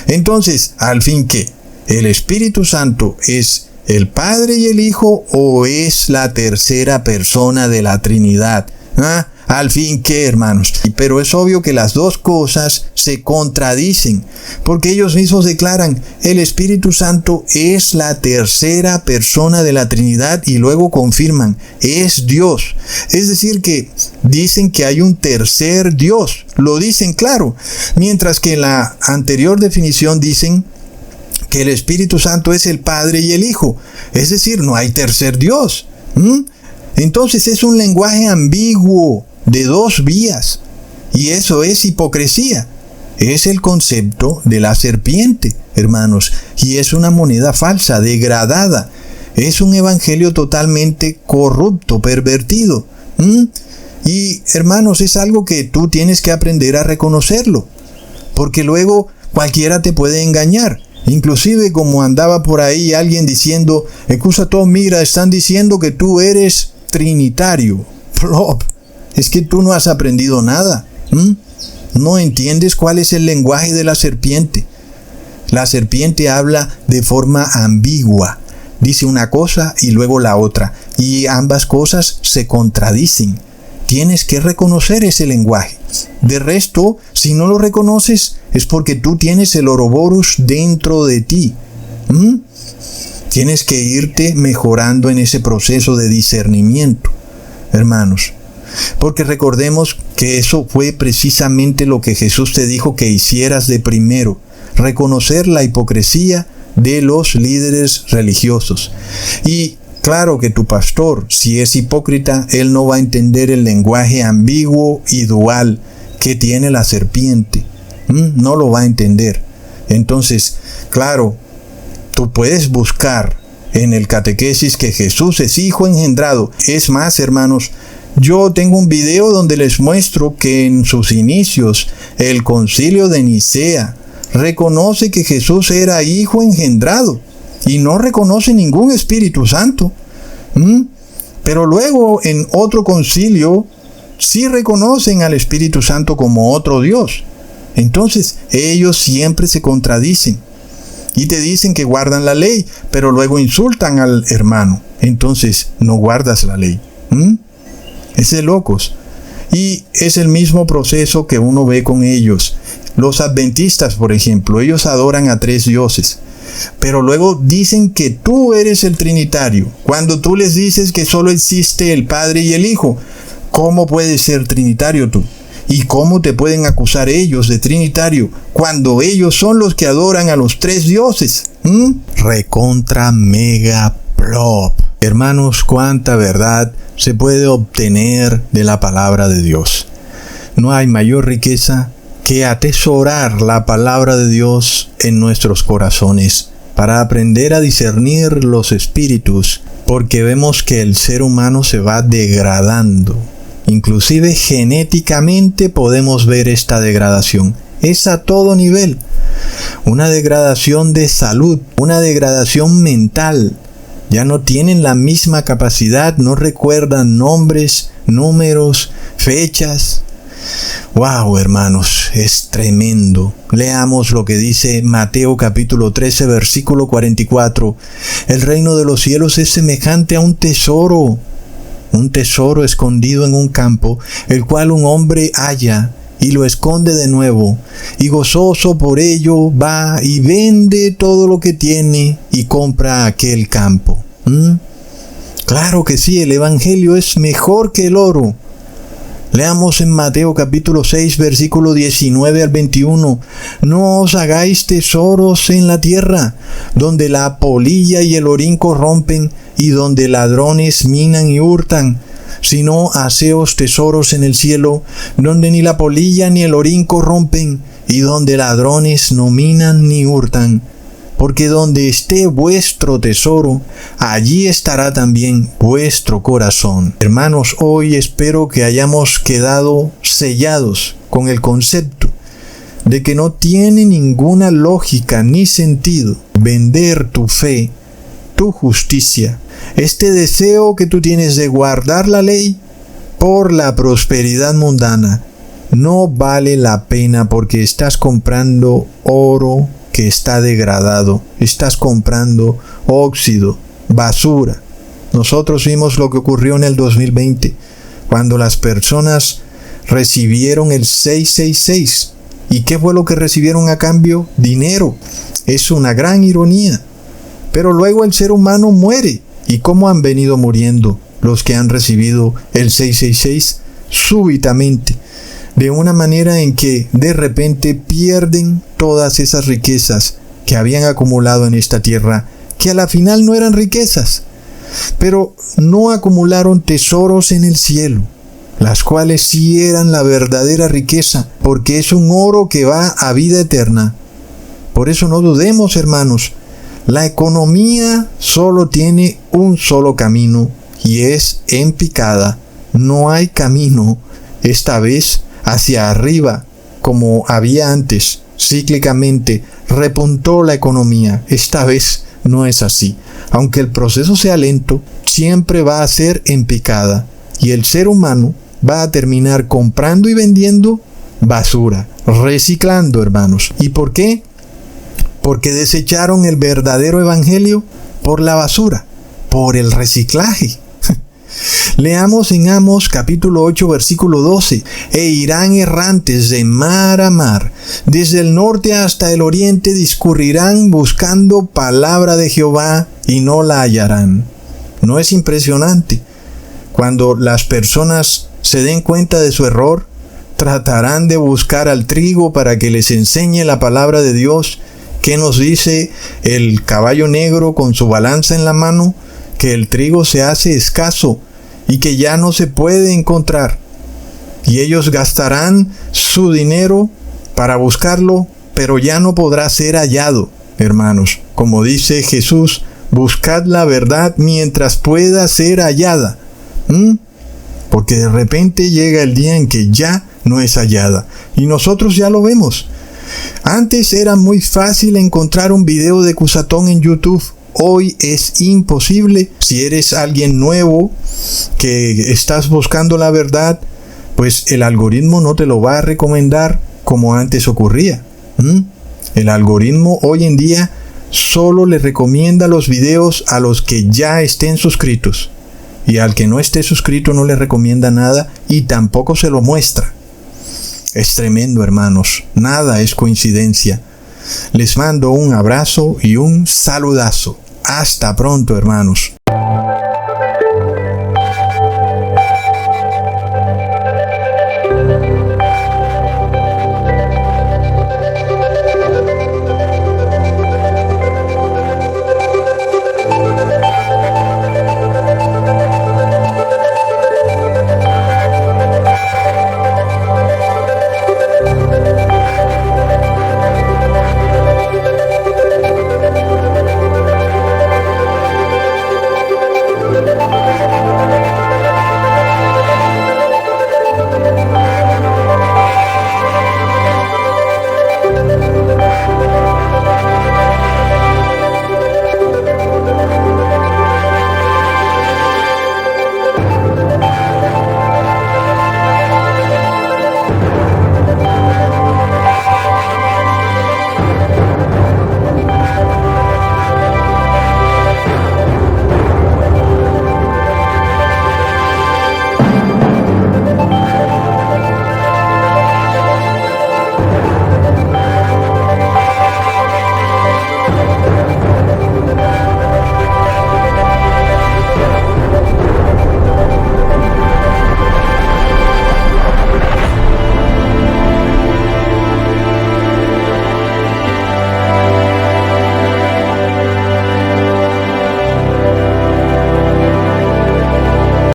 Entonces, al fin, ¿qué? ¿El Espíritu Santo es el Padre y el Hijo o es la tercera persona de la Trinidad? Al fin, ¿qué, hermanos? Pero es obvio que las dos cosas se contradicen, porque ellos mismos declaran, el Espíritu Santo es la tercera persona de la Trinidad, y luego confirman, es Dios. Es decir, que dicen que hay un tercer Dios, lo dicen claro, mientras que en la anterior definición dicen que el Espíritu Santo es el Padre y el Hijo. Es decir, no hay tercer Dios. Entonces es un lenguaje ambiguo de 2 vías. Y eso es hipocresía. Es el concepto de la serpiente, hermanos. Y es una moneda falsa, degradada. Es un evangelio totalmente corrupto, pervertido. Y, hermanos, es algo que tú tienes que aprender a reconocerlo. Porque luego cualquiera te puede engañar. Inclusive como andaba por ahí alguien diciendo, Ecusatón, mira, están diciendo que tú eres trinitario. Es que tú no has aprendido nada. No entiendes cuál es el lenguaje de la serpiente. La serpiente habla de forma ambigua. Dice una cosa y luego la otra. Y ambas cosas se contradicen. Tienes que reconocer ese lenguaje. De resto, si no lo reconoces, es porque tú tienes el Ouroboros dentro de ti. Tienes que irte mejorando en ese proceso de discernimiento, hermanos. Porque recordemos que eso fue precisamente lo que Jesús te dijo que hicieras de primero. Reconocer la hipocresía de los líderes religiosos. Y claro que tu pastor, si es hipócrita, él no va a entender el lenguaje ambiguo y dual que tiene la serpiente. No lo va a entender. Entonces, claro, tú puedes buscar en el catequesis que Jesús es Hijo engendrado. Es más, hermanos, yo tengo un video donde les muestro que en sus inicios el Concilio de Nicea reconoce que Jesús era Hijo engendrado y no reconoce ningún Espíritu Santo. Pero luego en otro concilio sí reconocen al Espíritu Santo como otro Dios. Entonces ellos siempre se contradicen y te dicen que guardan la ley, pero luego insultan al hermano. Entonces no guardas la ley. Es de locos. Y es el mismo proceso que uno ve con ellos. Los adventistas, por ejemplo, ellos adoran a 3 dioses. Pero luego dicen que tú eres el trinitario. Cuando tú les dices que solo existe el Padre y el Hijo, ¿cómo puedes ser trinitario tú? ¿Y cómo te pueden acusar ellos de trinitario cuando ellos son los que adoran a los 3 dioses? Recontra mega plop. Hermanos, cuánta verdad se puede obtener de la palabra de Dios. No hay mayor riqueza que atesorar la palabra de Dios en nuestros corazones para aprender a discernir los espíritus, porque vemos que el ser humano se va degradando. Inclusive genéticamente podemos ver esta degradación. Es a todo nivel. Una degradación de salud, una degradación mental. Ya no tienen la misma capacidad, no recuerdan nombres, números, fechas. ¡Wow, hermanos! Es tremendo. Leamos lo que dice Mateo capítulo 13, versículo 44. El reino de los cielos es semejante a un tesoro escondido en un campo, el cual un hombre halla y lo esconde de nuevo, y gozoso por ello va y vende todo lo que tiene y compra aquel campo. Claro que sí, el evangelio es mejor que el oro. Leamos en Mateo capítulo 6, versículo 19 al 21. No os hagáis tesoros en la tierra, donde la polilla y el orín corrompen, y donde ladrones minan y hurtan, sino haceos tesoros en el cielo, donde ni la polilla ni el orín corrompen, y donde ladrones no minan ni hurtan. Porque donde esté vuestro tesoro, allí estará también vuestro corazón. Hermanos, hoy espero que hayamos quedado sellados con el concepto de que no tiene ninguna lógica ni sentido vender tu fe, tu justicia, este deseo que tú tienes de guardar la ley por la prosperidad mundana. No vale la pena, porque estás comprando oro que está degradado, estás comprando óxido, basura. Nosotros vimos lo que ocurrió en el 2020, cuando las personas recibieron el 666. ¿Y qué fue lo que recibieron a cambio? Dinero. Es una gran ironía. Pero luego el ser humano muere. ¿Y cómo han venido muriendo los que han recibido el 666? Súbitamente, de una manera en que de repente pierden todas esas riquezas que habían acumulado en esta tierra, que a la final no eran riquezas, pero no acumularon tesoros en el cielo, las cuales sí eran la verdadera riqueza, porque es un oro que va a vida eterna. Por eso no dudemos, hermanos, la economía solo tiene un solo camino, y es en picada. No hay camino, esta vez, hacia arriba, como había antes. Cíclicamente repuntó la economía. Esta vez no es así. Aunque el proceso sea lento, siempre va a ser en picada. Y el ser humano va a terminar comprando y vendiendo basura, reciclando, hermanos. ¿Y por qué? Porque desecharon el verdadero evangelio por la basura, por el reciclaje. Leamos en Amos capítulo 8 versículo 12. E irán errantes de mar a mar, desde el norte hasta el oriente discurrirán buscando palabra de Jehová y no la hallarán. ¿No es impresionante? Cuando las personas se den cuenta de su error, tratarán de buscar al trigo para que les enseñe la palabra de Dios. ¿Qué nos dice el caballo negro con su balanza en la mano? Que el trigo se hace escaso y que ya no se puede encontrar. Y ellos gastarán su dinero para buscarlo pero ya no podrá ser hallado, hermanos. Como dice Jesús, buscad la verdad mientras pueda ser hallada. Porque de repente llega el día en que ya no es hallada. Y nosotros ya lo vemos. Antes era muy fácil encontrar un video de Cusatón en YouTube. Hoy es imposible. Si eres alguien nuevo que estás buscando la verdad, pues el algoritmo no te lo va a recomendar como antes ocurría. El algoritmo hoy en día solo le recomienda los videos a los que ya estén suscritos. Y al que no esté suscrito no le recomienda nada y tampoco se lo muestra. Es tremendo, hermanos. Nada es coincidencia. Les mando un abrazo y un saludazo. Hasta pronto, hermanos.